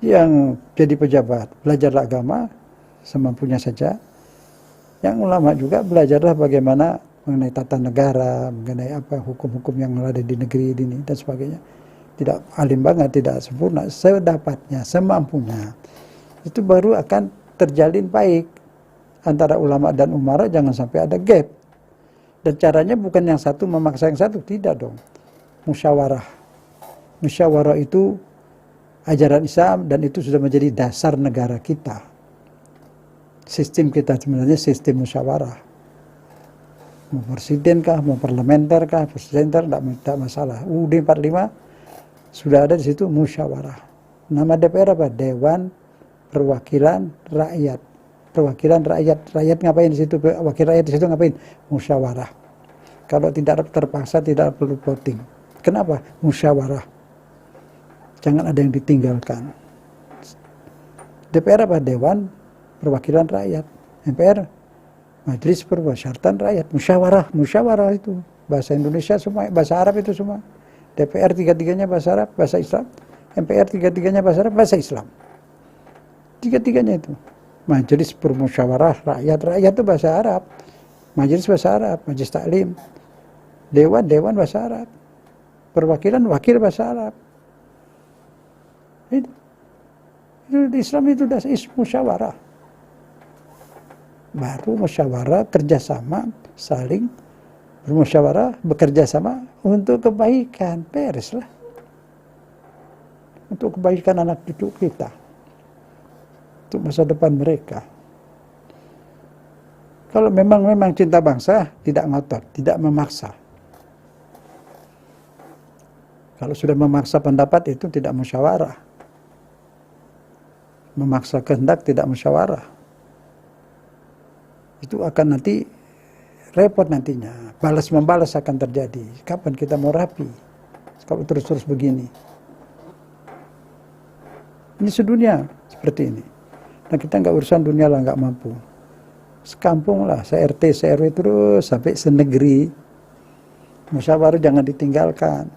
yang jadi pejabat, belajarlah agama semampunya saja. Yang ulama juga belajarlah bagaimana mengenai tata negara, mengenai apa hukum-hukum yang ada di negeri ini dan sebagainya. Tidak alim banget, tidak sempurna, sedapatnya, semampunya. Itu baru akan terjalin baik antara ulama dan umara, jangan sampai ada gap. Dan caranya bukan yang satu memaksa yang satu, tidak dong. Musyawarah. Musyawarah itu ajaran Islam dan itu sudah menjadi dasar negara kita. Sistem kita sebenarnya sistem musyawarah. Mau presiden kah, mau parlementer kah, presenter, tidak masalah. UUD 45 sudah ada di situ musyawarah. Nama DPR apa? Dewan Perwakilan Rakyat. Perwakilan rakyat. Rakyat ngapain di situ? Wakil rakyat di situ ngapain? Musyawarah. Kalau tidak terpaksa, tidak perlu voting. Kenapa? Musyawarah. Jangan ada yang ditinggalkan. DPR apa? Dewan Perwakilan Rakyat. MPR Majelis Permusyawaratan Rakyat. Musyawarah itu bahasa Indonesia semua, bahasa Arab itu semua. DPR tiga-tiganya bahasa Arab, bahasa Islam. MPR tiga-tiganya bahasa Arab, bahasa Islam. Tiga-tiganya itu. Majelis Permusyawarah Rakyat itu bahasa Arab. Majelis bahasa Arab, Majelis Taklim. Dewan bahasa Arab. Perwakilan, wakil bahasa Arab. Itu di Islam itu dasar musyawarah. Baru musyawarah, kerjasama, saling bermusyawarah, bekerja sama untuk kebaikan, bereslah. Untuk kebaikan anak cucu kita. Untuk masa depan mereka. Kalau memang cinta bangsa, tidak ngotot, tidak memaksa. Kalau sudah memaksa pendapat itu tidak musyawarah. Memaksa kehendak tidak musyawarah. itu akan nanti repot nantinya. Balas membalas akan terjadi. Kapan kita mau rapi kalau terus-terus begini? Ini sedunia seperti ini. Nah kita nggak urusan dunia lah, nggak mampu. Sekampung lah, se-RT, se-RW terus sampai senegeri. Musyawarah jangan ditinggalkan.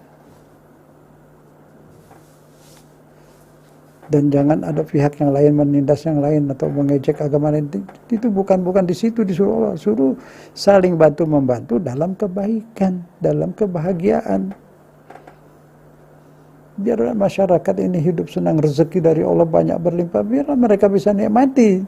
Dan jangan ada pihak yang lain menindas yang lain atau mengejek agama lain. Itu bukan di situ disuruh Allah. Suruh saling bantu membantu dalam kebaikan, dalam kebahagiaan. Biarlah masyarakat ini hidup senang, rezeki dari Allah banyak berlimpah, biarlah mereka bisa nikmati.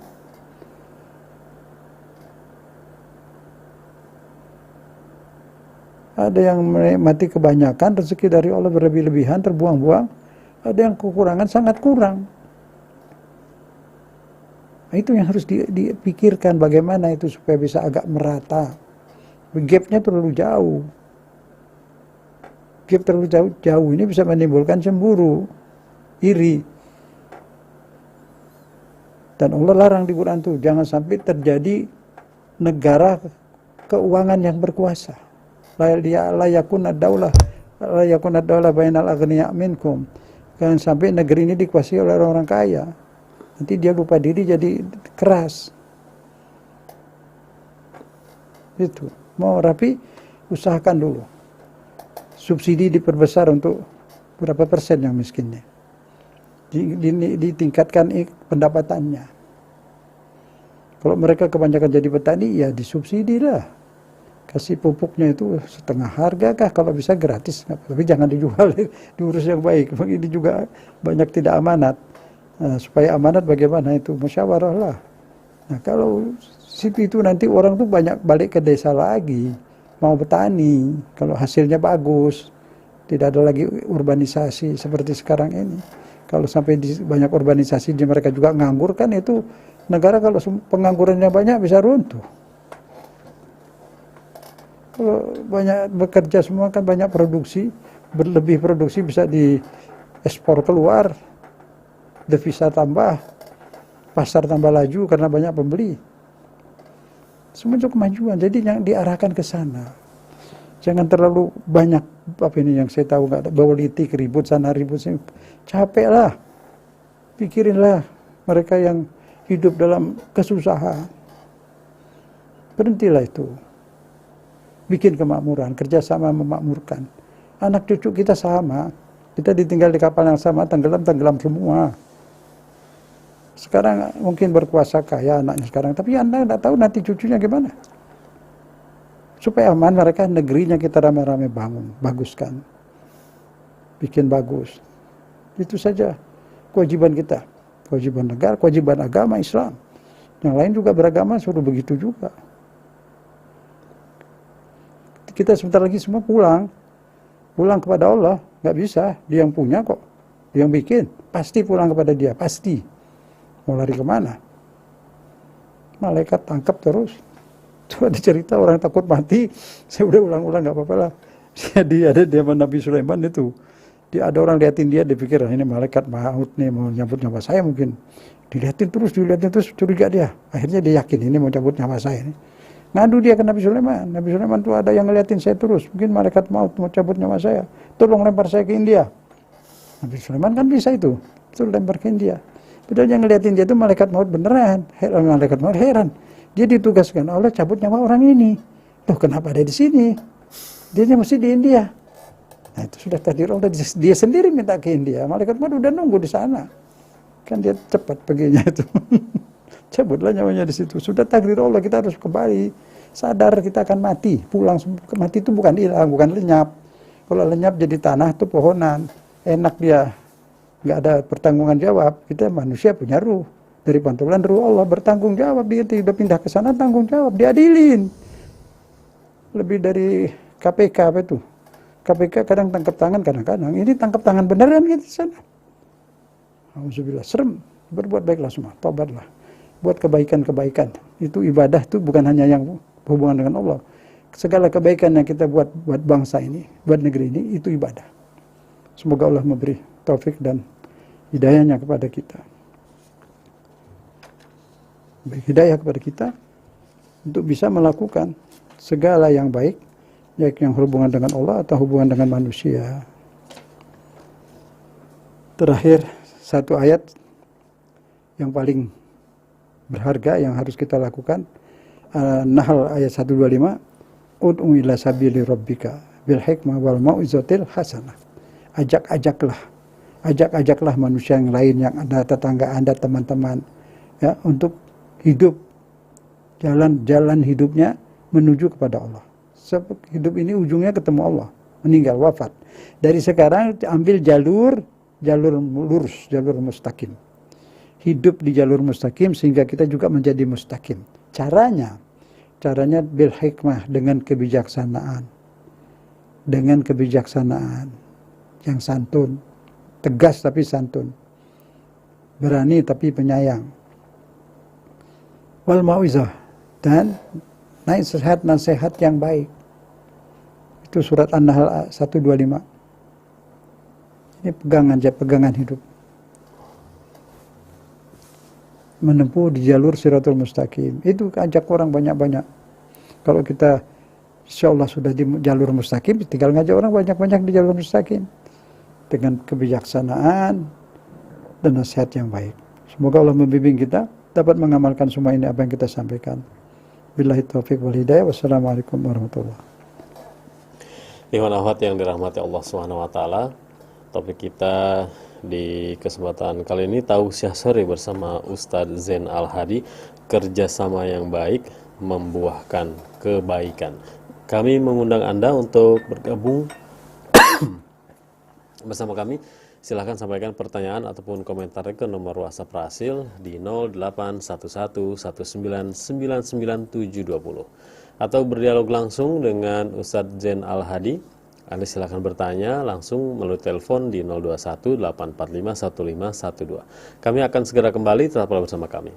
Ada yang menikmati kebanyakan, rezeki dari Allah berlebih-lebihan, terbuang-buang. Ada yang kekurangan, sangat kurang. Nah, itu yang harus dipikirkan bagaimana itu supaya bisa agak merata. Gapnya terlalu jauh. Gap terlalu jauh ini bisa menimbulkan cemburu, iri. Dan Allah larang di Quran itu, jangan sampai terjadi negara keuangan yang berkuasa. La yakuna daulah bainal aghniya minkum. Jangan sampai negeri ini dikuasai oleh orang-orang kaya. Nanti dia lupa diri jadi keras. Itu. Mau rapi, usahakan dulu. Subsidi diperbesar untuk berapa persen yang miskinnya. Ditingkatkan pendapatannya. Kalau mereka kebanyakan jadi petani, ya disubsidi lah. Kasih pupuknya itu setengah harga kah, kalau bisa gratis, tapi jangan dijual, diurus yang baik. Ini juga banyak tidak amanat. Nah, supaya amanat bagaimana itu musyawarah lah. Nah kalau situ itu nanti orang tuh banyak balik ke desa lagi, mau bertani, kalau hasilnya bagus, tidak ada lagi urbanisasi seperti sekarang ini. Kalau sampai banyak urbanisasi mereka juga nganggur, kan itu negara kalau penganggurannya banyak bisa runtuh. Kalau banyak bekerja semua kan banyak produksi, berlebih produksi bisa diekspor keluar, devisa tambah, pasar tambah laju karena banyak pembeli. Semua itu kemajuan, jadi yang diarahkan ke sana. Jangan terlalu banyak apa ini yang saya tahu, nggak ada politik, ribut sana ribut sini. Capek lah, pikirinlah mereka yang hidup dalam kesusahan. Berhentilah itu. Bikin kemakmuran, kerjasama memakmurkan. Anak cucu kita sama, kita ditinggal di kapal yang sama, tenggelam semua. Sekarang mungkin berkuasa kaya anaknya sekarang, tapi Anda tidak tahu nanti cucunya gimana. Supaya aman mereka, negerinya kita rame-rame bangun, baguskan. Bikin bagus. Itu saja kewajiban kita. Kewajiban negara, kewajiban agama Islam. Yang lain juga beragama, suruh begitu juga. Kita sebentar lagi semua pulang kepada Allah, nggak bisa, dia yang punya kok, dia yang bikin, pasti pulang kepada dia, pasti. Mau lari kemana? Malaikat tangkap terus. Itu ada cerita orang takut mati, saya udah ulang-ulang nggak apa-apa lah. Jadi ada dia Nabi Sulaiman itu, ada orang liatin dia, dipikir ini malaikat maut nih mau nyambut nyawa saya mungkin. Diliatin terus, curiga dia. Akhirnya dia yakin ini mau cabut nyawa saya ini. Ngadu dia ke Nabi Sulaiman. Nabi Sulaiman tuh ada yang ngeliatin saya terus. Mungkin malaikat maut mau cabut nyawa saya. Tolong lempar saya ke India. Nabi Sulaiman kan bisa itu. Itu lempar ke India. Padahal yang ngeliatin dia itu malaikat maut beneran. Malaikat maut heran. Dia ditugaskan Allah cabut nyawa orang ini. Loh kenapa ada di sini? Dia mesti di India. Nah itu sudah takdir Allah. Dia sendiri minta ke India. Malaikat maut udah nunggu di sana. Kan dia cepat perginya itu. Cabutlah nyawanya di situ. Sudah takdir Allah, kita harus kembali. Sadar kita akan mati. Pulang, mati itu bukan hilang, bukan lenyap. Kalau lenyap jadi tanah itu pohonan. Enak dia. Nggak ada pertanggungan jawab. Kita manusia punya ruh. Dari pantulan ruh Allah bertanggung jawab. Dia tidak pindah ke sana, tanggung jawab. Diadilin. Lebih dari KPK apa itu? KPK kadang tangkap tangan, kadang-kadang. Ini tangkap tangan beneran gitu di sana. Alhamdulillah, serem. Berbuat baiklah semua, tobatlah. Buat kebaikan-kebaikan. Itu ibadah itu bukan hanya yang hubungan dengan Allah. Segala kebaikan yang kita buat bangsa ini, buat negeri ini, itu ibadah. Semoga Allah memberi taufik dan hidayahnya kepada kita. Beri hidayah kepada kita, untuk bisa melakukan segala yang baik, baik yang hubungan dengan Allah atau hubungan dengan manusia. Terakhir, satu ayat yang paling berharga yang harus kita lakukan, Nahl ayat 125, ud'u ila sabili rabbika bil hikmah wal mau'izatil hasanah. Ajaklah manusia yang lain, yang ada tetangga Anda, teman-teman, ya, untuk hidup jalan hidupnya menuju kepada Allah. Sebab hidup ini ujungnya ketemu Allah, meninggal, wafat. Dari sekarang ambil jalur lurus, jalur mustaqim. Hidup di jalur mustaqim sehingga kita juga menjadi mustaqim. Caranya bil hikmah, dengan kebijaksanaan. Dengan kebijaksanaan yang santun, tegas tapi santun. Berani tapi penyayang. Wal mau'izah, dan nasihat yang baik. Itu surat An-Nahl 125. Ini pegangan hidup. Menempuh di jalur Shirathul Mustaqim. Itu ajak orang banyak-banyak. Kalau kita insya Allah sudah di jalur mustaqim, tinggal ngajak orang banyak-banyak di jalur mustaqim. Dengan kebijaksanaan dan nasihat yang baik. Semoga Allah membimbing kita dapat mengamalkan semua ini apa yang kita sampaikan. Billahi taufiq wal hidayah. Wassalamualaikum warahmatullahi wabarakatuh. Ikhwan akhwat yang dirahmati Allah Subhanahu wa taala, topik kita di kesempatan kali ini Tausiah Sore bersama Ustadz Zain Al-Hadi, kerjasama yang baik membuahkan kebaikan. Kami mengundang Anda untuk bergabung bersama kami. Silahkan sampaikan pertanyaan ataupun komentar ke nomor WhatsApp Rasil di 081119999720 atau berdialog langsung dengan Ustadz Zain Al-Hadi. Anda silahkan bertanya langsung melalui telepon di 0218451512. Kami akan segera kembali, tetaplah bersama kami.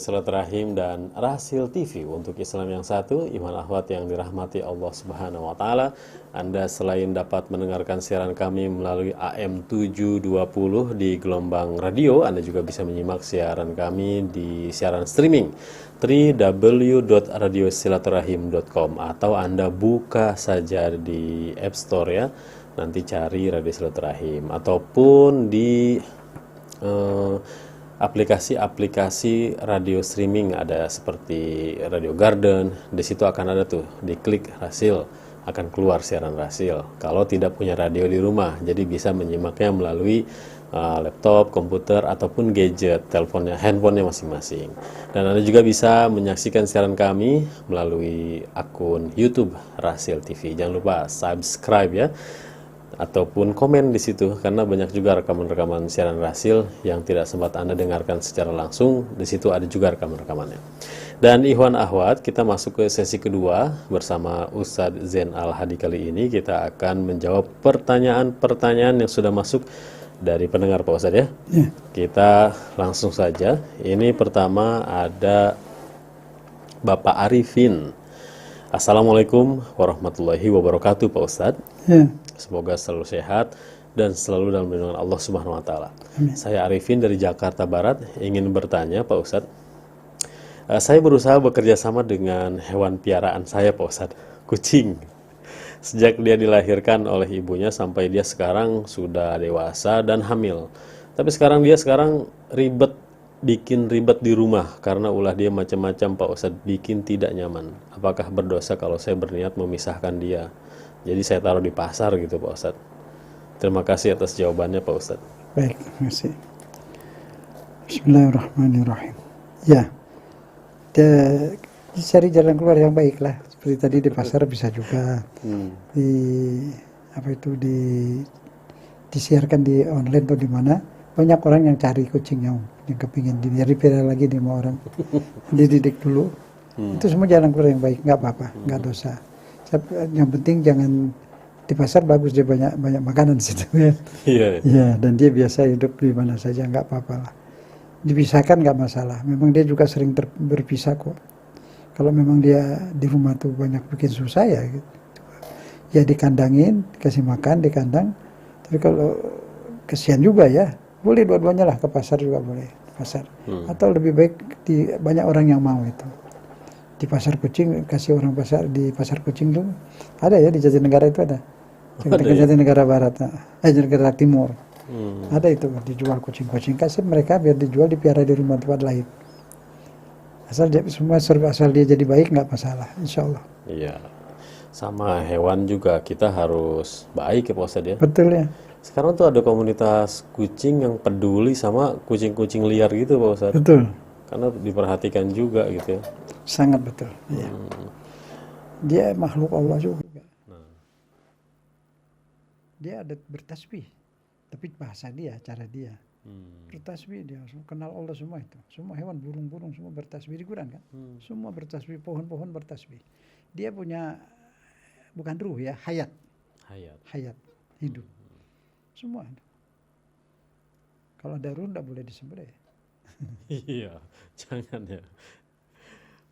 Silaturahim dan Rasil TV untuk Islam yang satu, iman akhwat yang dirahmati Allah Subhanahu wa taala. Anda selain dapat mendengarkan siaran kami melalui AM 720 di gelombang radio, Anda juga bisa menyimak siaran kami di siaran streaming www.radiosilaturahim.com, atau Anda buka saja di App Store ya. Nanti cari Radio Silaturahim, ataupun di aplikasi-aplikasi radio streaming ada seperti Radio Garden. Di situ akan ada tuh, diklik Rasil akan keluar siaran Rasil. Kalau tidak punya radio di rumah, jadi bisa menyimaknya melalui laptop, komputer, ataupun gadget, teleponnya, handphonenya masing-masing. Dan Anda juga bisa menyaksikan siaran kami melalui akun YouTube Rasil TV. Jangan lupa subscribe ya, ataupun komen di situ, karena banyak juga rekaman-rekaman siaran Rasil yang tidak sempat Anda dengarkan secara langsung. Di situ ada juga rekaman-rekamannya. Dan Ikhwan Akhwat, kita masuk ke sesi kedua bersama Ustadz Zain Al-Hadi. Kali ini kita akan menjawab pertanyaan-pertanyaan yang sudah masuk dari pendengar, Pak Ustadz ya. Kita langsung saja. Ini pertama ada Bapak Arifin. Assalamualaikum warahmatullahi wabarakatuh, Pak Ustadz. Semoga selalu sehat dan selalu dalam lindungan Allah Subhanahu wa taala. Saya Arifin dari Jakarta Barat, ingin bertanya Pak Ustadz. Saya berusaha bekerja sama dengan hewan piaraan saya, Pak Ustadz, kucing. Sejak dia dilahirkan oleh ibunya sampai dia sekarang sudah dewasa dan hamil. Tapi sekarang bikin ribet di rumah karena ulah dia macam-macam, Pak Ustadz, bikin tidak nyaman. Apakah berdosa kalau saya berniat memisahkan dia? Jadi saya taruh di pasar gitu, Pak Ustadz. Terima kasih atas jawabannya, Pak Ustadz. Baik, terima kasih. Bismillahirrahmanirrahim. Ya, cari jalan keluar yang baik lah. Seperti tadi di pasar bisa juga. Disiarkan di online atau di mana. Banyak orang yang cari kucing yang kepingin dipelihara lagi di rumah orang. Dididik dulu. Itu semua jalan keluar yang baik, nggak apa-apa, nggak dosa. Yang penting jangan di pasar, bagus dia banyak makanan di situ ya. Iya, dan dia biasa hidup di mana saja, nggak apa-apa lah. Dipisahkan nggak masalah. Memang dia juga sering berpisah kok. Kalau memang dia di rumah tuh banyak bikin susah ya gitu. Ya dikandangin, kasih makan di kandang. Tapi kalau kesian juga ya, boleh dua-duanya lah, ke pasar juga boleh, pasar. Atau lebih baik banyak orang yang mau itu. Di pasar kucing, kasih orang pasar, di pasar kucing tuh ada ya, di Jatinegara itu ada. Jatinegara Barat, Jatinegara Timur. Ada itu, dijual kucing-kucing, kasih mereka biar dijual, dipelihara di rumah tempat lain. Asal dia jadi baik, nggak masalah, insya Allah. Iya, sama hewan juga kita harus baik ya, Pak Ustadz ya. Betul ya. Sekarang tuh ada komunitas kucing yang peduli sama kucing-kucing liar gitu, Pak Ustadz. Betul. Karena diperhatikan juga gitu ya. Sangat betul. Ya. Dia makhluk Allah juga. Dia ada bertasbih, tapi bahasa dia, cara dia. Bertasbih dia, kenal Allah semua itu. Semua hewan, burung-burung semua bertasbih di Quran kan. Semua bertasbih, pohon-pohon bertasbih. Dia punya, bukan ruh ya, hayat, hidup. Semua. Kalau ada ruh tidak boleh disembelih. Iya, jangan ya.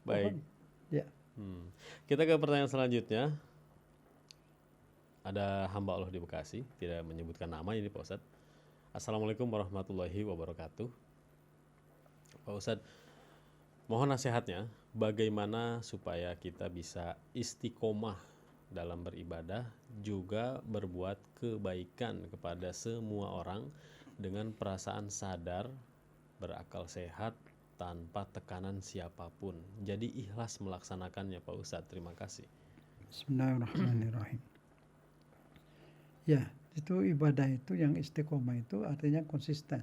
Baik. Ya. Kita ke pertanyaan selanjutnya. Ada hamba Allah di Bekasi, tidak menyebutkan nama ini, Pak Ustadz. Assalamualaikum warahmatullahi wabarakatuh. Pak Ustadz, mohon nasihatnya bagaimana supaya kita bisa istiqomah dalam beribadah, juga berbuat kebaikan kepada semua orang dengan perasaan sadar, berakal sehat, tanpa tekanan siapapun. Jadi ikhlas melaksanakannya, Pak Ustadz. Terima kasih. Bismillahirrahmanirrahim. Ya, itu ibadah itu yang istiqomah itu artinya konsisten.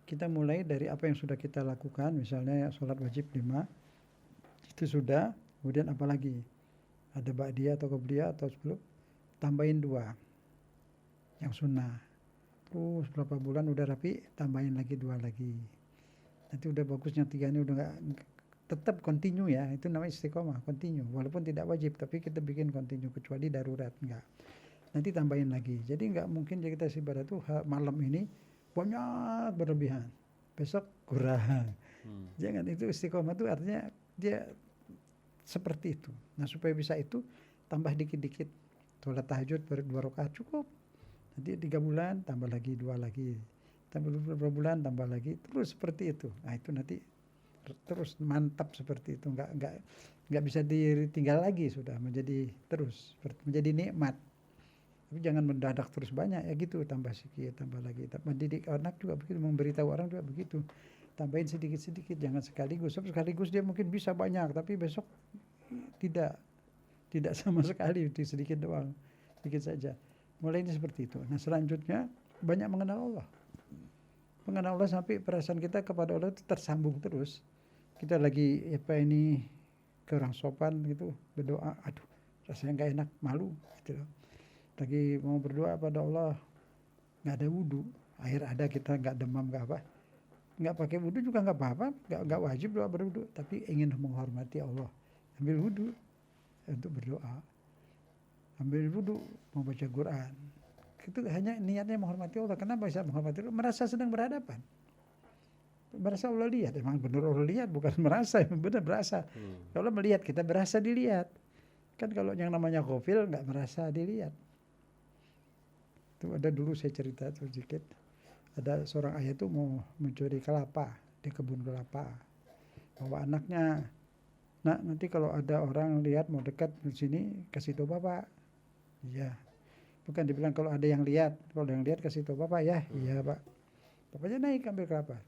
Kita mulai dari apa yang sudah kita lakukan, misalnya sholat wajib 5, itu sudah, kemudian apa lagi? Ada ba'diyah atau qabliyah atau sebelum, tambahin 2 yang sunnah. Terus berapa bulan udah rapi, tambahin lagi 2 lagi. Nanti udah bagusnya 3 ini udah nggak, tetap continue ya, itu namanya istiqomah, continue. Walaupun tidak wajib, tapi kita bikin continue, kecuali darurat, enggak. Nanti tambahin lagi. Jadi nggak mungkin kita ibadah tuh malam ini banyak berlebihan, besok kurang. Jangan, itu istiqomah itu artinya dia seperti itu. Nah supaya bisa itu tambah dikit-dikit. Sholat tahajud 2 rakaat cukup. Nanti 3 bulan tambah lagi 2 lagi. Tambah beberapa bulan tambah lagi. Terus seperti itu. Nah itu nanti terus mantap seperti itu. Nggak bisa ditinggal lagi, sudah menjadi terus. Menjadi nikmat. Tapi jangan mendadak terus banyak ya gitu, tambah sedikit, tambah lagi. Mendidik anak juga begitu, memberitahu orang juga begitu. Tambahin sedikit-sedikit, jangan sekaligus. Sekaligus dia mungkin bisa banyak, tapi besok tidak sama sekali, sedikit doang, sedikit saja. Mulai ini seperti itu. Nah selanjutnya banyak mengenal Allah. Mengenal Allah sampai perasaan kita kepada Allah itu tersambung terus. Kita lagi kurang sopan gitu, berdoa, aduh rasanya nggak enak, malu gitu. Lagi mau berdoa pada Allah, nggak ada wudhu, air ada, kita nggak demam, nggak apa, nggak pakai wudhu juga nggak apa-apa, nggak wajib doa berwudhu, tapi ingin menghormati Allah, ambil wudhu untuk berdoa, ambil wudhu mau baca Quran, itu hanya niatnya menghormati Allah. Kenapa bisa menghormati Allah? Merasa sedang berhadapan, merasa Allah lihat, emang benar Allah lihat, bukan merasa, emang benar berasa. Kalau melihat kita berasa dilihat, kan kalau yang namanya ghafil nggak merasa dilihat. Itu ada dulu saya cerita sedikit, ada seorang ayah itu mau mencuri kelapa di kebun kelapa, bawa anaknya, nak nanti kalau ada orang lihat mau dekat di sini kasih tahu bapak. Iya, bukan dibilang kalau ada yang lihat, kalau ada yang lihat kasih tahu bapak ya. Iya pak. Bapaknya naik ambil kelapa.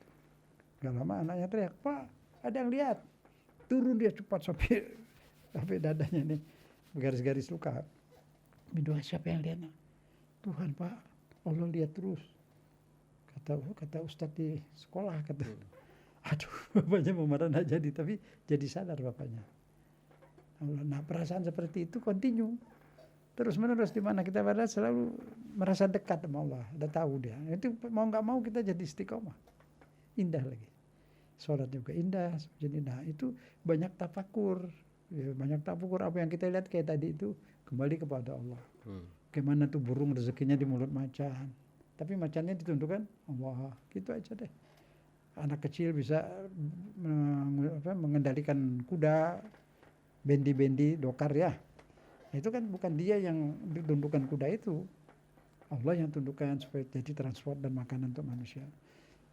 Gak lama anaknya teriak, pak ada yang lihat. Turun dia cepat sampai dadanya nih garis-garis luka. Berdoa, siapa yang lihat? Tuhan pak, Allah lihat terus. Kata Ustadz di sekolah, kata. Aduh, bapaknya mau marah nggak jadi, tapi jadi sadar bapaknya. Nah perasaan seperti itu continue. Terus menerus di mana kita berada selalu merasa dekat sama Allah, udah tahu dia. Itu mau nggak mau kita jadi istiqomah. Indah lagi. Sholat juga indah, jadi nah itu banyak tafakur. Ya, banyak tafakur apa yang kita lihat kayak tadi itu kembali kepada Allah. Gimana tuh burung rezekinya di mulut macan, tapi macannya ditundukkan Allah, gitu aja deh. Anak kecil bisa mengendalikan kuda, bendi dokar ya. Itu kan bukan dia yang ditundukkan kuda itu, Allah yang tundukkan supaya jadi transport dan makanan untuk manusia.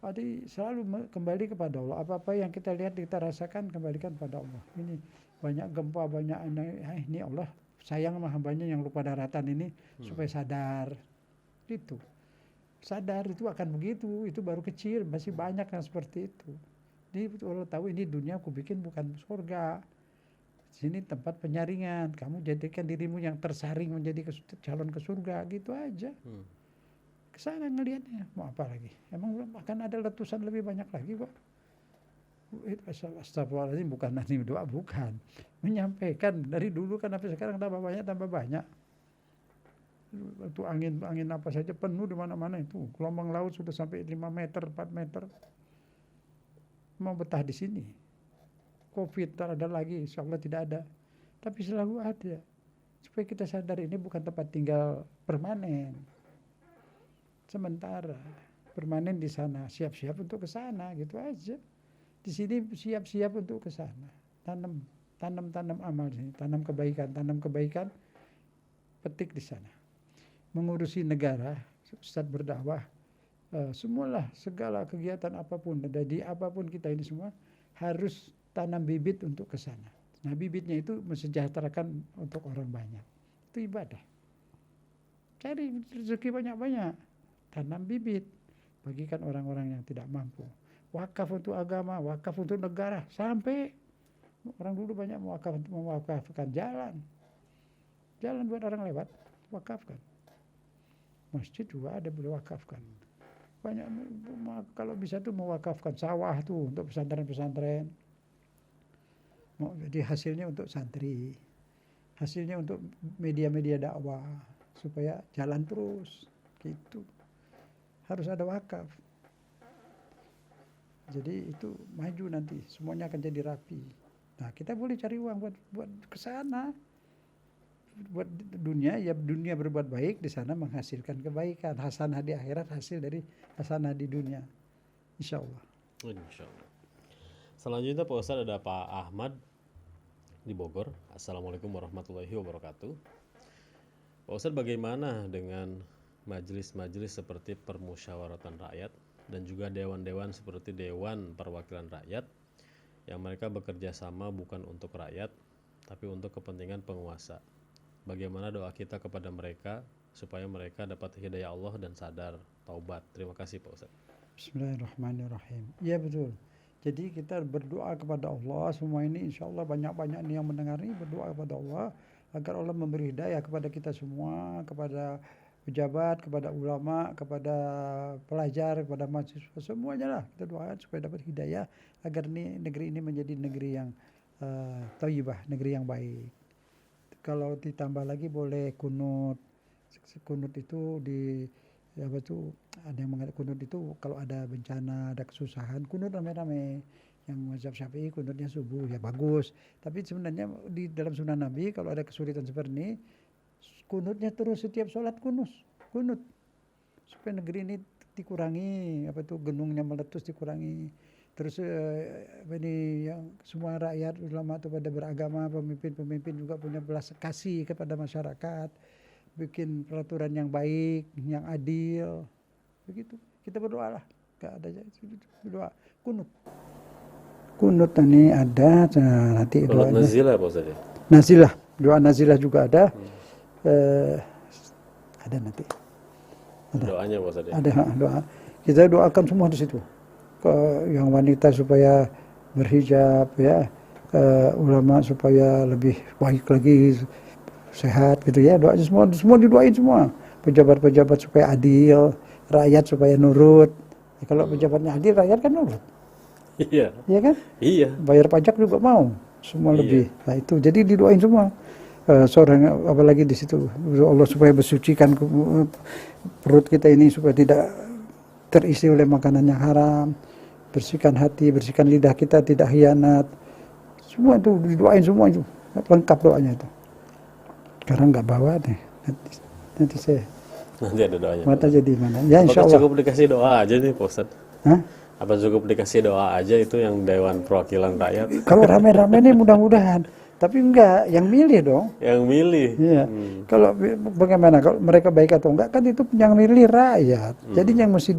Jadi selalu kembali kepada Allah. Apa-apa yang kita lihat, kita rasakan, kembalikan pada Allah. Ini banyak gempa, banyak ini Allah sayang sama hambanya yang lupa daratan ini supaya sadar. Itu sadar itu akan begitu. Itu baru kecil, masih banyak yang seperti itu. Jadi Allah tahu ini dunia aku bikin bukan surga. Sini tempat penyaringan. Kamu jadikan dirimu yang tersaring menjadi calon ke surga, gitu aja. Kesana ngelihatnya, mau apa lagi? Emang akan ada letusan lebih banyak lagi kok. Astagfirullahaladzim, bukan nanti doa, bukan. Menyampaikan dari dulu kan sampai sekarang tambah banyak. Itu angin apa saja penuh di mana-mana itu. Gelombang laut sudah sampai 5 meter, 4 meter. Mau betah di sini. Covid tak ada lagi, insyaallah tidak ada. Tapi selalu ada. Supaya kita sadar ini bukan tempat tinggal permanen. Sementara permanen di sana, siap-siap untuk ke sana, gitu aja. Di sini siap-siap untuk ke sana. Tanam amal di sini, tanam kebaikan, petik di sana. Mengurusi negara, Ustadz berdakwah, semualah segala kegiatan apapun, di apapun kita ini semua harus tanam bibit untuk ke sana. Nah, bibitnya itu mensejahterakan untuk orang banyak. Itu ibadah. Cari rezeki banyak-banyak, tanam bibit, bagikan orang-orang yang tidak mampu. Wakaf untuk agama, wakaf untuk negara, sampai orang dulu banyak mewakafkan jalan buat orang lewat, wakafkan. Masjid juga ada boleh wakafkan. Banyak, kalau bisa tuh mewakafkan sawah tuh untuk pesantren-pesantren. Jadi hasilnya untuk santri, hasilnya untuk media-media dakwah supaya jalan terus, gitu. Harus ada wakaf. Jadi itu maju nanti, semuanya akan jadi rapi. Nah, kita boleh cari uang buat ke sana. Buat dunia, ya dunia berbuat baik, di sana menghasilkan kebaikan. Hasanah di akhirat hasil dari hasanah di dunia. Insyaallah. Insyaallah. Selanjutnya Pak Ustadz ada Pak Ahmad di Bogor. Assalamualaikum warahmatullahi wabarakatuh. Pak Ustadz, bagaimana dengan majelis-majelis seperti permusyawaratan rakyat dan juga dewan-dewan seperti Dewan Perwakilan Rakyat yang mereka bekerja sama bukan untuk rakyat tapi untuk kepentingan penguasa? Bagaimana doa kita kepada mereka supaya mereka dapat hidayah Allah dan sadar taubat? Terima kasih Pak Ustadz. Bismillahirrahmanirrahim. Ya betul. Jadi kita berdoa kepada Allah, semua ini insya Allah banyak-banyak nih yang mendengar ini berdoa kepada Allah agar Allah memberi hidayah kepada kita semua, kepada pejabat, kepada ulama, kepada pelajar, kepada mahasiswa, semuanya lah kita doakan supaya dapat hidayah agar negeri ini menjadi negeri yang thayyibah, negeri yang baik. Kalau ditambah lagi boleh kunut. Kunut itu ada yang mengatakan kunut itu kalau ada bencana, ada kesusahan, kunut rame-rame. Yang mazhab Syafi'i kunutnya subuh, ya bagus. Tapi sebenarnya di dalam sunnah Nabi kalau ada kesulitan seperti ini, kunutnya terus setiap sholat kunut. Supaya negeri ini dikurangi, gendungnya meletus dikurangi. Terus ini yang semua rakyat, ulama itu pada beragama, pemimpin juga punya belas kasih kepada masyarakat. Bikin peraturan yang baik, yang adil, begitu. Kita berdoa lah, gak ada berdoa. Kunut ini ada, nanti doa nazilah Pak Ustadz. Nazilah, doa nazilah juga ada. Ada nanti. Ada. Doanya Pak Ustadz. Ada doa. Kita doakan semua di situ. Yang wanita supaya berhijab, ya, ulama supaya lebih baik lagi. Sehat gitu ya, doanya semua didoain semua. Pejabat-pejabat supaya adil, rakyat supaya nurut. Ya, kalau pejabatnya adil, rakyat kan nurut. Iya. Iya kan? Iya. Bayar pajak juga mau, semua lebih. Iya. Nah itu, jadi didoain semua. Seorang apalagi di situ Allah supaya bersucikan perut kita ini supaya tidak terisi oleh makanan yang haram, bersihkan hati, bersihkan lidah kita tidak khianat. Semua itu didoain semua itu, lengkap doanya itu. Sekarang nggak bawa deh, nanti saya. Nanti ada doanya. Mata jadi mana? Ya insya Allah. Cukup dikasih doa aja nih Pak Ustadz. Hah? Apa cukup dikasih doa aja itu yang Dewan Perwakilan Rakyat? Kalau rame-rame nih mudah-mudahan. Tapi enggak, yang milih dong. Yang milih. Iya. Kalau bagaimana? Kalau mereka baik atau enggak kan itu yang milih rakyat. Jadi yang mesti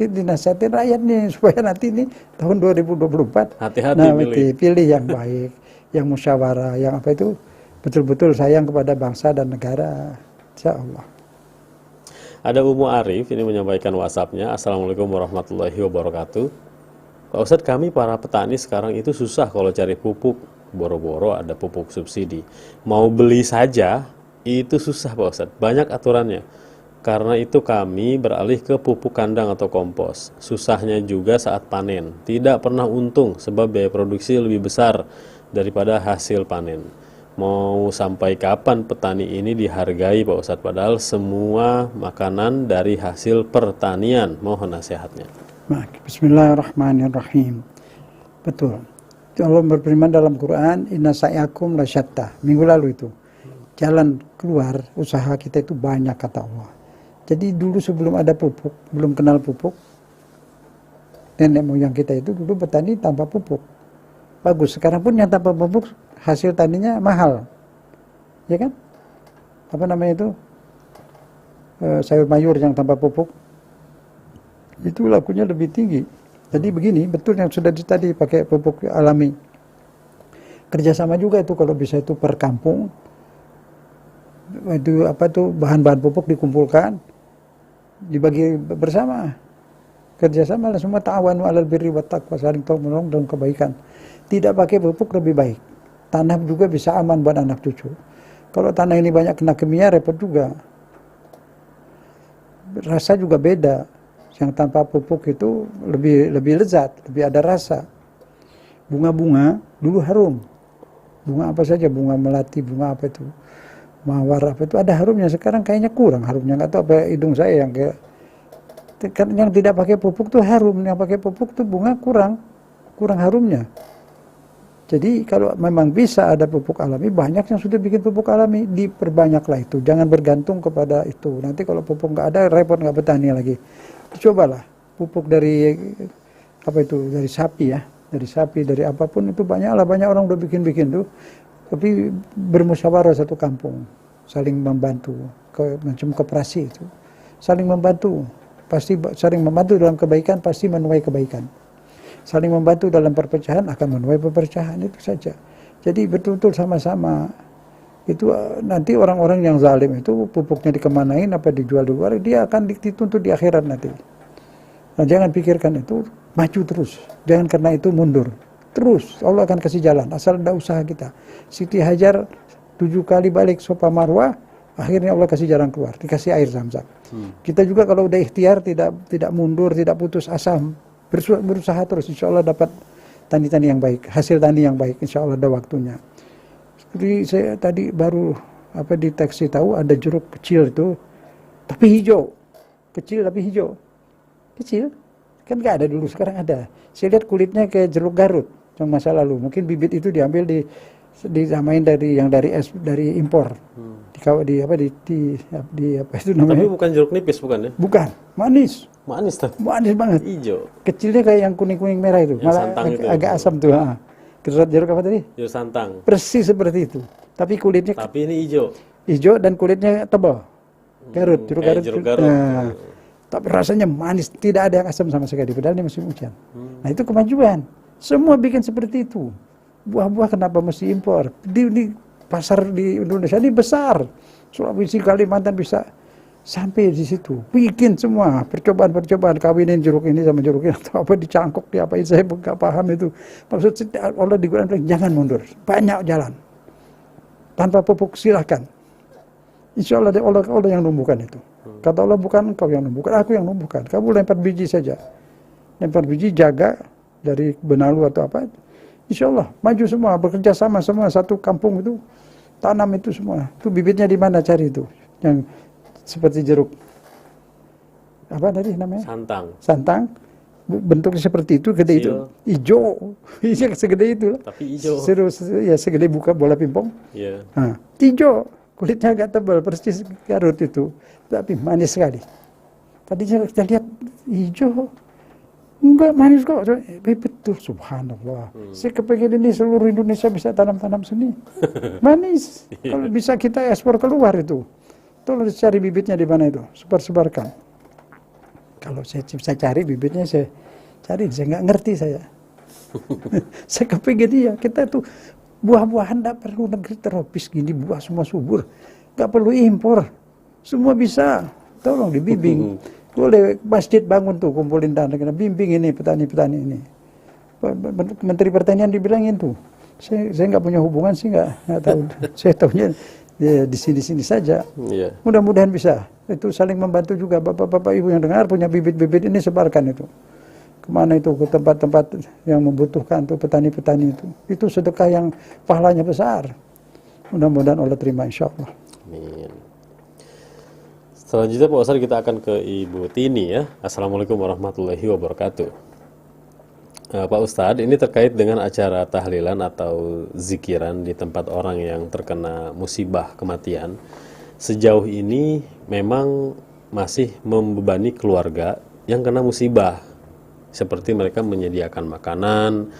dinasihatin rakyat nih supaya nanti nih tahun 2024. Hati-hati pilih yang baik, yang musyawarah, yang apa itu betul-betul sayang kepada bangsa dan negara. Insya Allah. Ada Umu Arif ini menyampaikan WhatsApp-nya. Assalamualaikum warahmatullahi wabarakatuh. Pak Ustadz, kami para petani sekarang itu susah kalau cari pupuk. Boro-boro ada pupuk subsidi. Mau beli saja itu susah Pak Ustadz. Banyak aturannya. Karena itu kami beralih ke pupuk kandang atau kompos. Susahnya juga saat panen. Tidak pernah untung sebab biaya produksi lebih besar daripada hasil panen. Mau sampai kapan petani ini dihargai Pak Ustadz? Padahal semua makanan dari hasil pertanian. Mohon nasihatnya. Bismillahirrahmanirrahim. Betul. Allah berfirman dalam Quran, Inna sa'yakum lasyatta. Minggu lalu itu. Jalan keluar usaha kita itu banyak kata Allah. Jadi dulu sebelum ada pupuk, belum kenal pupuk, nenek moyang kita itu dulu petani tanpa pupuk. Bagus. Sekarang pun yang tanpa pupuk hasil taninya mahal, ya kan? Apa namanya itu? Sayur mayur yang tanpa pupuk itu lakunya lebih tinggi. Jadi begini, betul yang sudah tadi pakai pupuk alami. Kerjasama juga itu kalau bisa itu per kampung. Itu apa tuh bahan-bahan pupuk dikumpulkan, dibagi bersama. Kerjasama lah semua ta'awanu 'alal birri wat taqwa, saling tolong dalam kebaikan. Tidak pakai pupuk lebih baik. Tanah juga bisa aman buat anak cucu. Kalau tanah ini banyak kena kimia repot juga. Rasa juga beda. Yang tanpa pupuk itu lebih lezat, lebih ada rasa. Bunga-bunga dulu harum. Bunga apa saja, bunga melati, bunga apa itu, mawar apa itu ada harumnya. Sekarang kayaknya kurang harumnya. Nggak tahu apa hidung saya yang kayak. Yang tidak pakai pupuk tuh harum, yang pakai pupuk tuh bunga kurang harumnya. Jadi kalau memang bisa ada pupuk alami, banyak yang sudah bikin pupuk alami, diperbanyaklah itu. Jangan bergantung kepada itu. Nanti kalau pupuk nggak ada, repot nggak petani lagi. Cobalah pupuk dari apa itu, dari sapi ya. dari sapi, dari apapun itu banyak orang udah bikin tuh. Tapi bermusyawarah satu kampung, saling membantu, macam koperasi itu, saling membantu, pasti saling membantu dalam kebaikan pasti menuai kebaikan, saling membantu dalam perpecahan akan menuai perpecahan, itu saja. Jadi betul-betul sama-sama. Itu nanti orang-orang yang zalim itu pupuknya dikemanain apa dijual di luar, dia akan dituntut di akhirat nanti. Nah, jangan pikirkan itu, maju terus, jangan karena itu mundur. Terus Allah akan kasih jalan asal ada usaha kita. Siti Hajar 7 kali balik Safa Marwah, akhirnya Allah kasih jalan keluar, dikasih air Zam-Zam. Kita juga kalau udah ikhtiar, tidak mundur, tidak putus asa, berusaha terus, insya Allah dapat tani-tani yang baik, hasil tani yang baik, insya Allah ada waktunya. Jadi saya tadi baru di taksi tahu ada jeruk kecil itu, tapi hijau, kecil tapi hijau, kecil. Kan nggak ada dulu, sekarang ada. Saya lihat kulitnya kayak jeruk Garut yang masa lalu. Mungkin bibit itu diambil disamain dari impor. Di apa itu namanya? Tapi bukan jeruk nipis bukan ya? Bukan, manis. Manis tuh. Manis banget. Hijau. Kecilnya kayak yang kuning-kuning merah itu. Malah agak asam tuh. Kerat jeruk apa tadi? Jeruk santang. Persis seperti itu. Tapi kulitnya. Tapi ini hijau. Hijau dan kulitnya tebal. Garut, jeruk Garut. Jeruk Garut. Nah, tapi rasanya manis, tidak ada yang asam sama sekali, padahal ini musim hujan. Nah itu kemajuan. Semua bikin seperti itu. Buah-buah kenapa mesti impor? Di pasar di Indonesia ini besar. Sulawesi, Kalimantan bisa sampai di situ. Bikin semua percobaan kawinin jeruk ini sama jeruk ini atau apa dicangkok diapain, saya nggak paham itu. Maksud Allah di Quran bilang jangan mundur, banyak jalan. Tanpa pupuk silahkan. Insya Allah Allah yang numbuhkan itu. Kata Allah, bukan engkau yang numbuhkan, aku yang numbuhkan. Kamu lempar biji saja. Lempar biji, jaga dari benalu atau apa. Insya Allah, maju semua, bekerja sama semua, satu kampung itu, tanam itu semua. Itu bibitnya di mana cari itu? Yang seperti jeruk. Apa tadi namanya? Santang. Bentuknya seperti itu, gede itu. Hijau. Iya, segede itu. Tapi hijau. Ya, segede buka bola pingpong. Iya. Nah, hijau. Kulitnya agak tebal, persis Garut itu. Tapi manis sekali. Tadi kita lihat hijau. Enggak, manis kok. Betul, subhanallah. Saya kepengen ini seluruh Indonesia bisa tanam-tanam sini. Manis. Kalau bisa kita ekspor keluar itu. Tolong cari bibitnya di mana itu. Sebar-sebarkan. Kalau saya bisa cari bibitnya, saya cari. Saya nggak ngerti saya. Saya kepengen dia. Kita tuh buah-buahan tidak perlu negeri tropis gini, buah semua subur. Nggak perlu impor. Semua bisa. Tolong dibimbing. Boleh masjid bangun tuh, kumpulin dana. Bimbing ini petani-petani ini. Menteri Pertanian dibilangin tuh. Saya nggak punya hubungan sih, nggak tahu. Saya tahunya ya, di sini-sini saja. Yeah. Mudah-mudahan bisa. Itu saling membantu juga. Bapak-bapak ibu yang dengar punya bibit-bibit ini, sebarkan itu. Kemana itu, ke tempat-tempat yang membutuhkan tuh petani-petani itu. Itu sedekah yang pahalanya besar. Mudah-mudahan Allah terima, insya Allah. Amin. Selanjutnya Pak Ustadz, kita akan ke Ibu Tini ya. Assalamualaikum warahmatullahi wabarakatuh. Pak Ustadz, ini terkait dengan acara tahlilan atau zikiran di tempat orang yang terkena musibah kematian. Sejauh ini memang masih membebani keluarga yang kena musibah. Seperti mereka menyediakan makanan.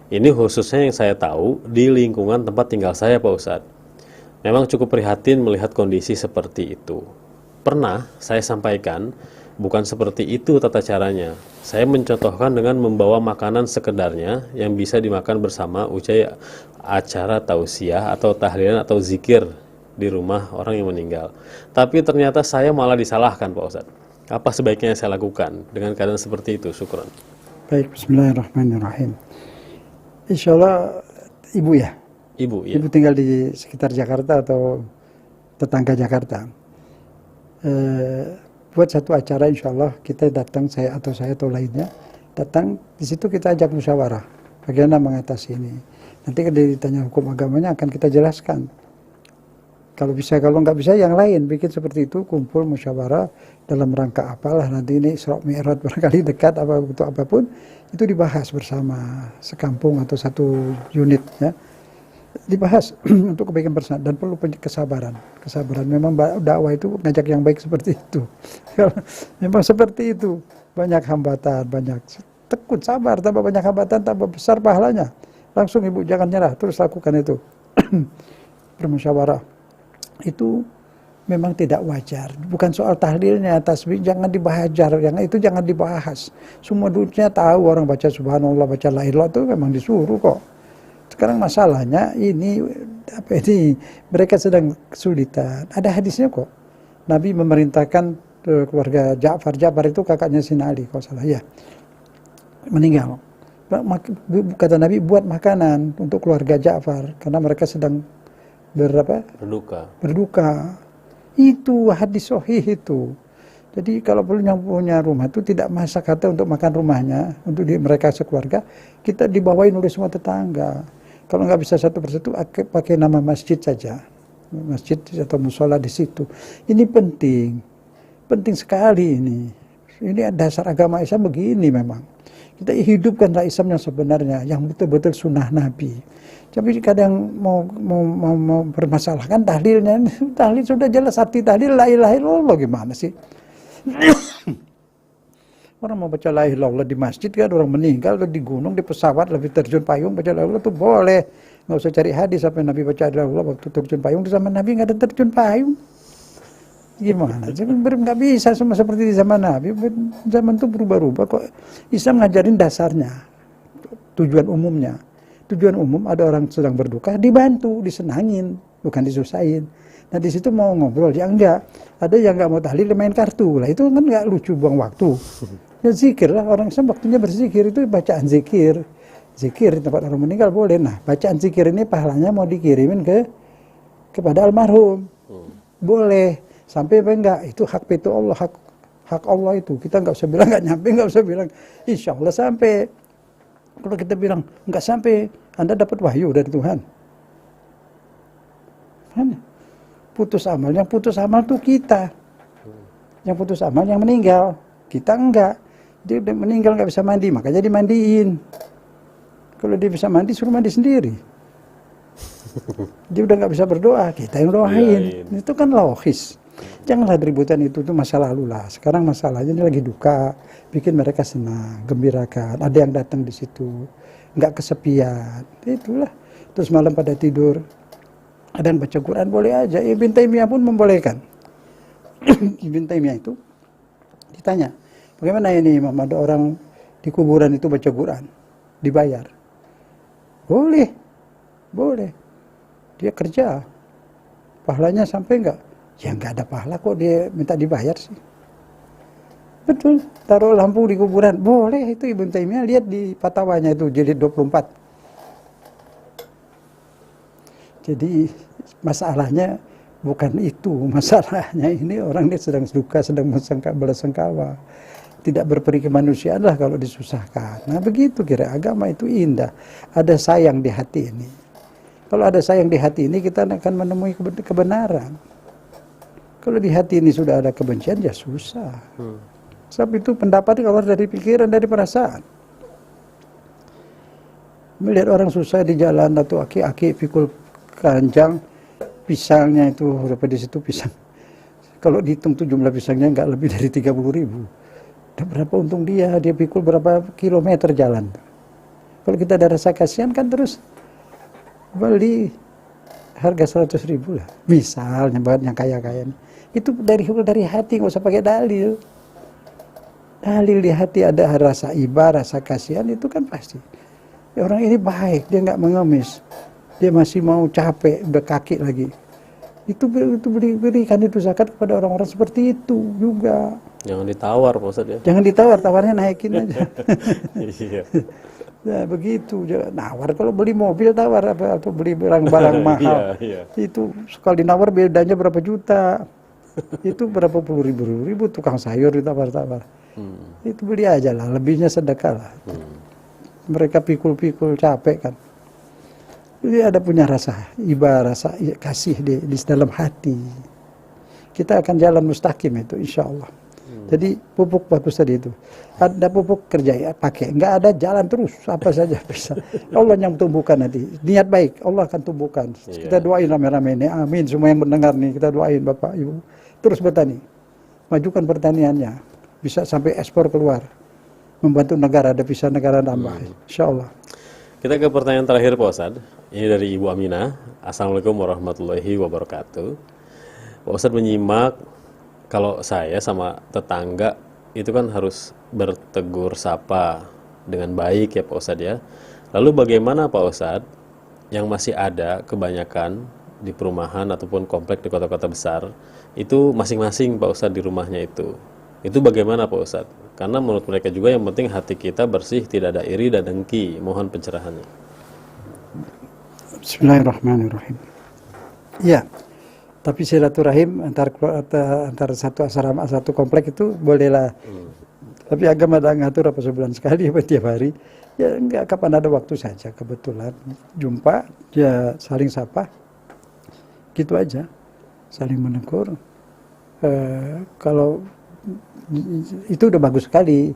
Ini khususnya yang saya tahu di lingkungan tempat tinggal saya Pak Ustadz. Memang cukup prihatin melihat kondisi seperti itu. Pernah saya sampaikan, bukan seperti itu tata caranya. Saya mencontohkan dengan membawa makanan sekedarnya yang bisa dimakan bersama usai acara tausiah atau tahlilan atau zikir di rumah orang yang meninggal. Tapi ternyata saya malah disalahkan Pak Ustadz. Apa sebaiknya saya lakukan dengan keadaan seperti itu? Syukran. Baik, bismillahirrahmanirrahim. Insya Allah ibu ya? Ibu, ya. Ibu tinggal di sekitar Jakarta atau tetangga Jakarta. Buat satu acara insya Allah kita datang, saya atau lainnya datang, di situ kita ajak musyawarah bagaimana mengatasi ini. Nanti kalau ditanya hukum agamanya akan kita jelaskan. Kalau bisa, kalau nggak bisa yang lain bikin seperti itu, kumpul musyawarah dalam rangka apalah, nanti ini Isra Mi'raj barangkali dekat apa untuk apapun, itu dibahas bersama sekampung atau satu unit ya. Dibahas untuk kebaikan bersama dan perlu kesabaran. Kesabaran memang dakwah itu ngajak yang baik seperti itu. Memang seperti itu. Banyak hambatan, banyak. tekun, sabar, tambah banyak hambatan, tambah besar pahalanya. Langsung ibu jangan nyerah, terus lakukan itu. Bermusyawarah. Itu memang tidak wajar. Bukan soal tahlilnya, tasbih jangan dibahajar, yang itu jangan dibahas. Semua dunia tahu orang baca subhanallah, baca la ilaha illallah itu memang disuruh kok. Sekarang masalahnya ini mereka sedang kesulitan. Ada hadisnya kok. Nabi memerintahkan keluarga Ja'far. Ja'far itu kakaknya Sina Ali kalau salah ya. Meninggal. Kata Nabi buat makanan untuk keluarga Ja'far karena mereka sedang berduka. Itu hadis sahih itu. Jadi kalau yang punya rumah itu tidak masak kata untuk makan rumahnya, untuk mereka sekeluarga, kita dibawain oleh semua tetangga. Kalau nggak bisa satu persatu, pakai nama masjid saja. Masjid atau musola di situ. Ini penting sekali ini. Ini dasar agama Islam begini memang. Kita hidupkanlah Islam yang sebenarnya, yang betul-betul sunnah Nabi. Tapi kadang mau bermasalahkan tahlilnya. Tahlil sudah jelas arti tahlil la ilaha illallah gimana sih? Orang mau baca la ilaha illallah di masjid kan orang meninggal di gunung di pesawat lebih terjun payung baca la ilaha illallah itu boleh. Nggak usah cari hadis sampai Nabi baca la ilaha illallah waktu terjun payung di zaman Nabi nggak ada terjun payung. Gimana? Nggak bisa semua seperti di zaman Nabi. Zaman itu berubah-ubah kok. Islam ngajarin dasarnya, tujuan umumnya. Tujuan umum ada orang sedang berduka, dibantu, disenangin, bukan disusahin. Nah di situ mau ngobrol, ya enggak. Ada yang nggak mau tahlil, main kartu. Lah itu kan nggak lucu, buang waktu. Ya zikir lah, orang Islam waktunya berzikir itu bacaan zikir. Zikir di tempat orang meninggal boleh. Nah bacaan zikir ini pahalanya mau dikirimin kepada almarhum. Boleh. Sampai apa enggak? Itu hak itu Allah, hak Allah itu. Kita nggak usah bilang nggak nyampe, nggak usah bilang insya Allah sampai. Kalau kita bilang nggak sampai, Anda dapat wahyu dari Tuhan. Mana? Putus amal, yang putus amal tuh kita. Yang putus amal yang meninggal, kita enggak. Dia udah meninggal nggak bisa mandi, makanya dimandiin. Kalau dia bisa mandi, suruh mandi sendiri. Dia udah nggak bisa berdoa, kita yang doain. Itu kan logis. Janganlah ributan itu masa lalu lah. Sekarang masalahnya ini lagi duka, bikin mereka senang, gembirakan. Ada yang datang di situ, nggak kesepian. Itulah. Terus malam pada tidur, ada yang baca Quran boleh aja. Ibn Taimiyah pun membolehkan. Ibn Taimiyah itu ditanya, bagaimana ini Imam ada orang di kuburan itu baca Quran, dibayar? Boleh. Dia kerja, pahalanya sampai enggak? Ya enggak ada pahala kok dia minta dibayar sih. Betul, taruh lampu di kuburan, boleh. Itu Ibn Taimiyah lihat di fatwanya itu jilid 24. Jadi masalahnya bukan itu, masalahnya ini orang ini sedang duka, sedang bersengkawa. Tidak berperi kemanusiaan lah kalau disusahkan. Nah begitu kira agama itu indah. Ada sayang di hati ini. Kalau ada sayang di hati ini kita akan menemui kebenaran. Kalau di hati ini sudah ada kebencian ya susah. Sebab itu pendapat keluar dari pikiran, dari perasaan. Melihat orang susah di jalan atau aki-aki pikul keranjang, pisangnya itu berapa di situ pisang. Kalau dihitung tuh jumlah pisangnya nggak lebih dari 30.000. Dan berapa untung dia pikul berapa kilometer jalan. Kalau kita ada rasa kasihan kan terus beli harga 100.000 lah. Misalnya buat yang kaya-kaya nih. Itu dari hati, nggak usah pakai dalil. Dalil di hati ada rasa iba, rasa kasihan itu kan pasti. Ya, orang ini baik, dia nggak mengemis. Dia masih mau capek, udah kaki lagi. Itu berikan itu zakat kepada orang-orang seperti itu juga. Jangan ditawar Pak Ustadz ya. Jangan ditawar, tawarnya naikin aja. Iya. Nah begitu, nawar kalau beli mobil tawar atau beli barang-barang mahal. Iya. Itu sekali nawar bedanya berapa juta. Itu berapa puluh ribu tukang sayur ditawar-tawar. Itu beli aja lah, lebihnya sedekah lah. Mereka pikul-pikul capek kan. Jadi ada punya rasa iba, rasa kasih di dalam hati. Kita akan jalan mustaqim itu insya Allah. Jadi pupuk bagus tadi itu. Ada pupuk kerja ya pakai, nggak ada jalan terus apa saja bisa. Allah yang tumbuhkan nanti. Niat baik Allah akan tumbuhkan. Kita doain rame-rame ini. Amin. Semua yang mendengar nih kita doain Bapak Ibu. Terus bertani. Majukan pertaniannya. Bisa sampai ekspor keluar. membantu negara, devisa negara nambah. Insya Allah. Kita ke pertanyaan terakhir Pak Ustadz. Ini dari Ibu Aminah. Assalamualaikum warahmatullahi wabarakatuh. Pak Ustadz menyimak, kalau saya sama tetangga itu kan harus bertegur sapa dengan baik ya Pak Ustadz ya. Lalu bagaimana Pak Ustadz yang masih ada kebanyakan di perumahan ataupun komplek di kota-kota besar, itu masing-masing Pak Ustadz di rumahnya itu bagaimana Pak Ustadz? Karena menurut mereka juga yang penting hati kita bersih, tidak ada iri dan dengki. Mohon pencerahannya. Bismillahirrahmanirrahim. Ya, tapi silaturahim antar satu asrama, satu komplek itu bolehlah. Tapi agama ada ngatur apa sebulan sekali, apa tiap hari. Ya enggak, kapan ada waktu saja. Kebetulan jumpa, ya saling sapa, gitu aja. Saling menegur. Kalau itu udah bagus sekali,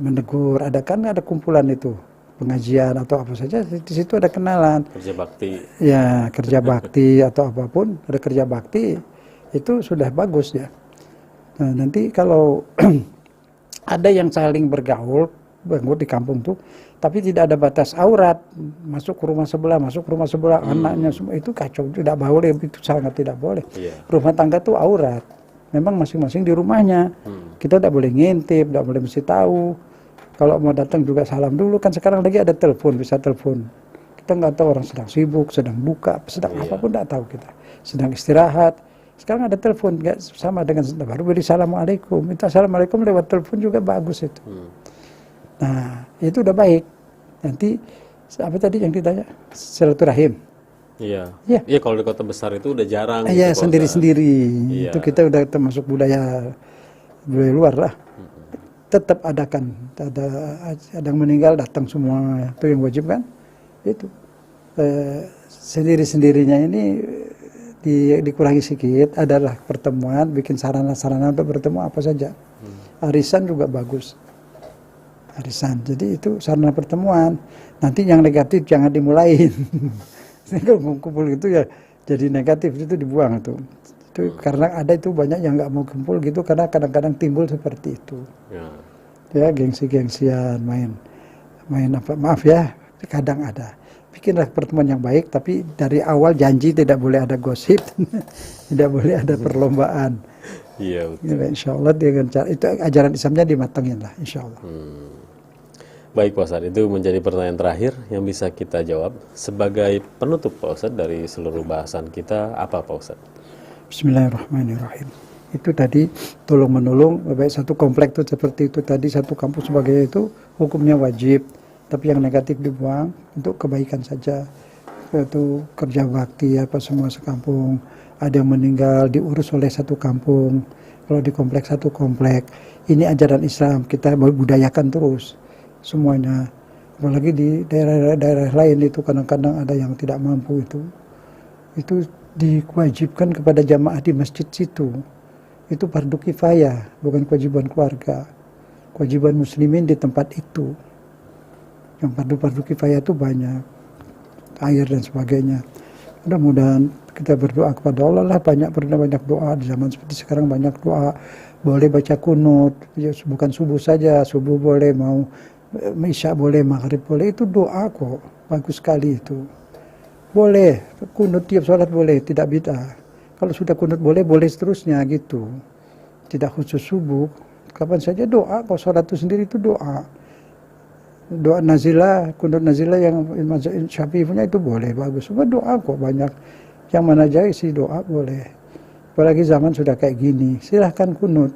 menegur. Ada kumpulan itu pengajian atau apa saja, di situ ada kenalan. Kerja bakti. Ya, kerja bakti atau apapun, ada kerja bakti, itu sudah bagus ya. Nah, nanti kalau ada yang saling bergaul di kampung tuh, tapi tidak ada batas aurat, masuk ke rumah sebelah, anaknya semua, itu kacau, tidak boleh, itu sangat tidak boleh. Rumah tangga tuh aurat. Memang masing-masing di rumahnya. Kita tidak boleh ngintip, tidak boleh mesti tahu. Kalau mau datang juga salam dulu, kan sekarang lagi ada telepon, bisa telepon. Kita nggak tahu orang sedang sibuk, sedang buka, sedang apapun tidak tahu kita. Sedang istirahat. Sekarang ada telepon, nggak sama dengan baru beri assalamualaikum. Minta assalamualaikum lewat telepon juga bagus itu. Nah, itu udah baik. Nanti apa tadi yang ditanya? Silaturahim. Iya. Kalau di kota besar itu udah jarang. Iya, sendiri-sendiri. Itu kita udah termasuk budaya luar lah. Tetap adakan, ada yang meninggal datang semua, itu yang wajib kan? Itu sendiri-sendirinya ini dikurangi sedikit. Adalah pertemuan, bikin sarana-sarana untuk bertemu apa saja. Arisan juga bagus. Arisan, jadi itu sarana pertemuan. Nanti yang negatif jangan dimulain. Kalau kumpul itu ya jadi negatif, itu dibuang itu karena ada itu banyak yang nggak mau kumpul gitu karena kadang-kadang timbul seperti itu ya gengsi-gengsian main apa, maaf ya, kadang ada. Bikinlah pertemuan yang baik, tapi dari awal janji tidak boleh ada gosip. Tidak boleh ada perlombaan. Iya betul. Insya Allah dengan cara itu ajaran Islamnya dimatengin lah, insya Allah. Baik Pak Ustadz, itu menjadi pertanyaan terakhir yang bisa kita jawab. Sebagai penutup Pak Ustadz dari seluruh bahasan kita, apa Pak Ustadz? Bismillahirrahmanirrahim. Itu tadi tolong menolong, baik satu komplek itu seperti itu tadi, satu kampus sebagai itu hukumnya wajib, tapi yang negatif dibuang untuk kebaikan saja. Itu kerja bakti apa semua sekampung, ada yang meninggal diurus oleh satu kampung, kalau di komplek satu komplek. Ini ajaran Islam, kita budayakan terus semuanya. Apalagi di daerah-daerah lain itu kadang-kadang ada yang tidak mampu, itu diwajibkan kepada jamaah di masjid situ. Itu fardu kifayah, bukan kewajiban keluarga. Kewajiban muslimin di tempat itu. Yang fardu kifayah itu banyak, air dan sebagainya. Mudah-mudahan kita berdoa kepada Allah lah, banyak doa di zaman seperti sekarang, banyak doa. Boleh baca kunut, ya, bukan subuh saja, subuh boleh, mau Isya boleh, maghrib boleh, itu doa kok, bagus sekali itu. Boleh, kunut tiap sholat boleh, tidak bid'ah. Kalau sudah kunut boleh seterusnya gitu. Tidak khusus subuh, kapan saja doa, kalau sholat itu sendiri itu doa. Doa nazilah, kunut nazilah yang Syafi'i punya itu boleh, bagus. Semua doa kok banyak, yang mana aja isi doa boleh. Apalagi zaman sudah kayak gini, silahkan kunut.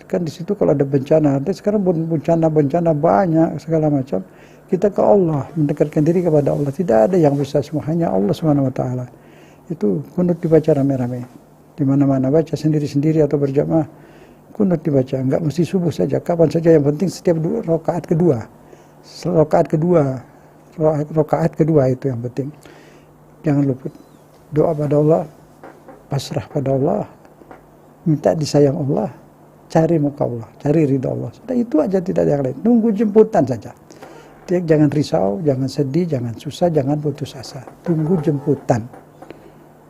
Kan di situ kalau ada bencana, dan sekarang bencana banyak segala macam, kita ke Allah, mendekatkan diri kepada Allah. Tidak ada yang bisa semua, hanya Allah SWT. Itu kunut dibaca rame-rame, di mana-mana baca sendiri-sendiri atau berjamaah, kunut dibaca, enggak mesti subuh saja, kapan saja, yang penting setiap rakaat kedua itu yang penting. Jangan lupa doa pada Allah, pasrah pada Allah, minta disayang Allah, cari muka Allah, cari ridha Allah. Sudah itu aja, tidak ada yang lain. Nunggu jemputan saja. Jangan risau, jangan sedih, jangan susah, jangan putus asa. Tunggu jemputan.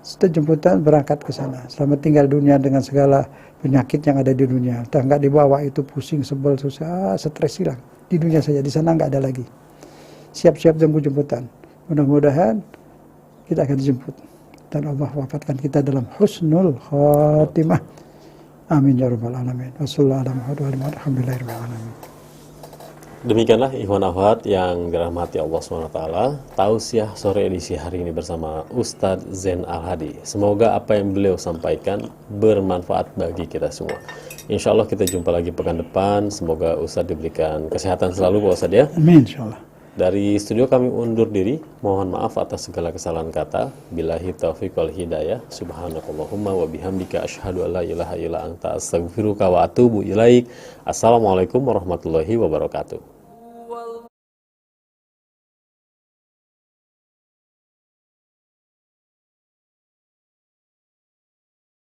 Setelah jemputan berangkat ke sana. Selamat tinggal dunia dengan segala penyakit yang ada di dunia. Dan nggak dibawa itu pusing, sebel, susah, stres hilang. Di dunia saja, di sana nggak ada lagi. Siap-siap tunggu jemputan. Mudah-mudahan kita akan dijemput. Dan Allah wafatkan kita dalam husnul khotimah. Amin ya rabbal alamin. Wassalamualaikum. Demikianlah ikhwan akhwat yang dirahmati Allah SWT, tausiah sore edisi hari ini bersama Ustadz Zain Al-Hadi. Semoga apa yang beliau sampaikan bermanfaat bagi kita semua. Insya Allah kita jumpa lagi pekan depan. Semoga Ustadz diberikan kesehatan selalu Pak Ustadz ya. Amin insya Allah. Dari studio kami undur diri. Mohon maaf atas segala kesalahan kata. Billahi taufiq wal hidayah. Subhanakallahumma wa bihamdika asyhadu an la ilaha illa anta astaghfiruka wa atubu ilaik. Assalamualaikum warahmatullahi wabarakatuh.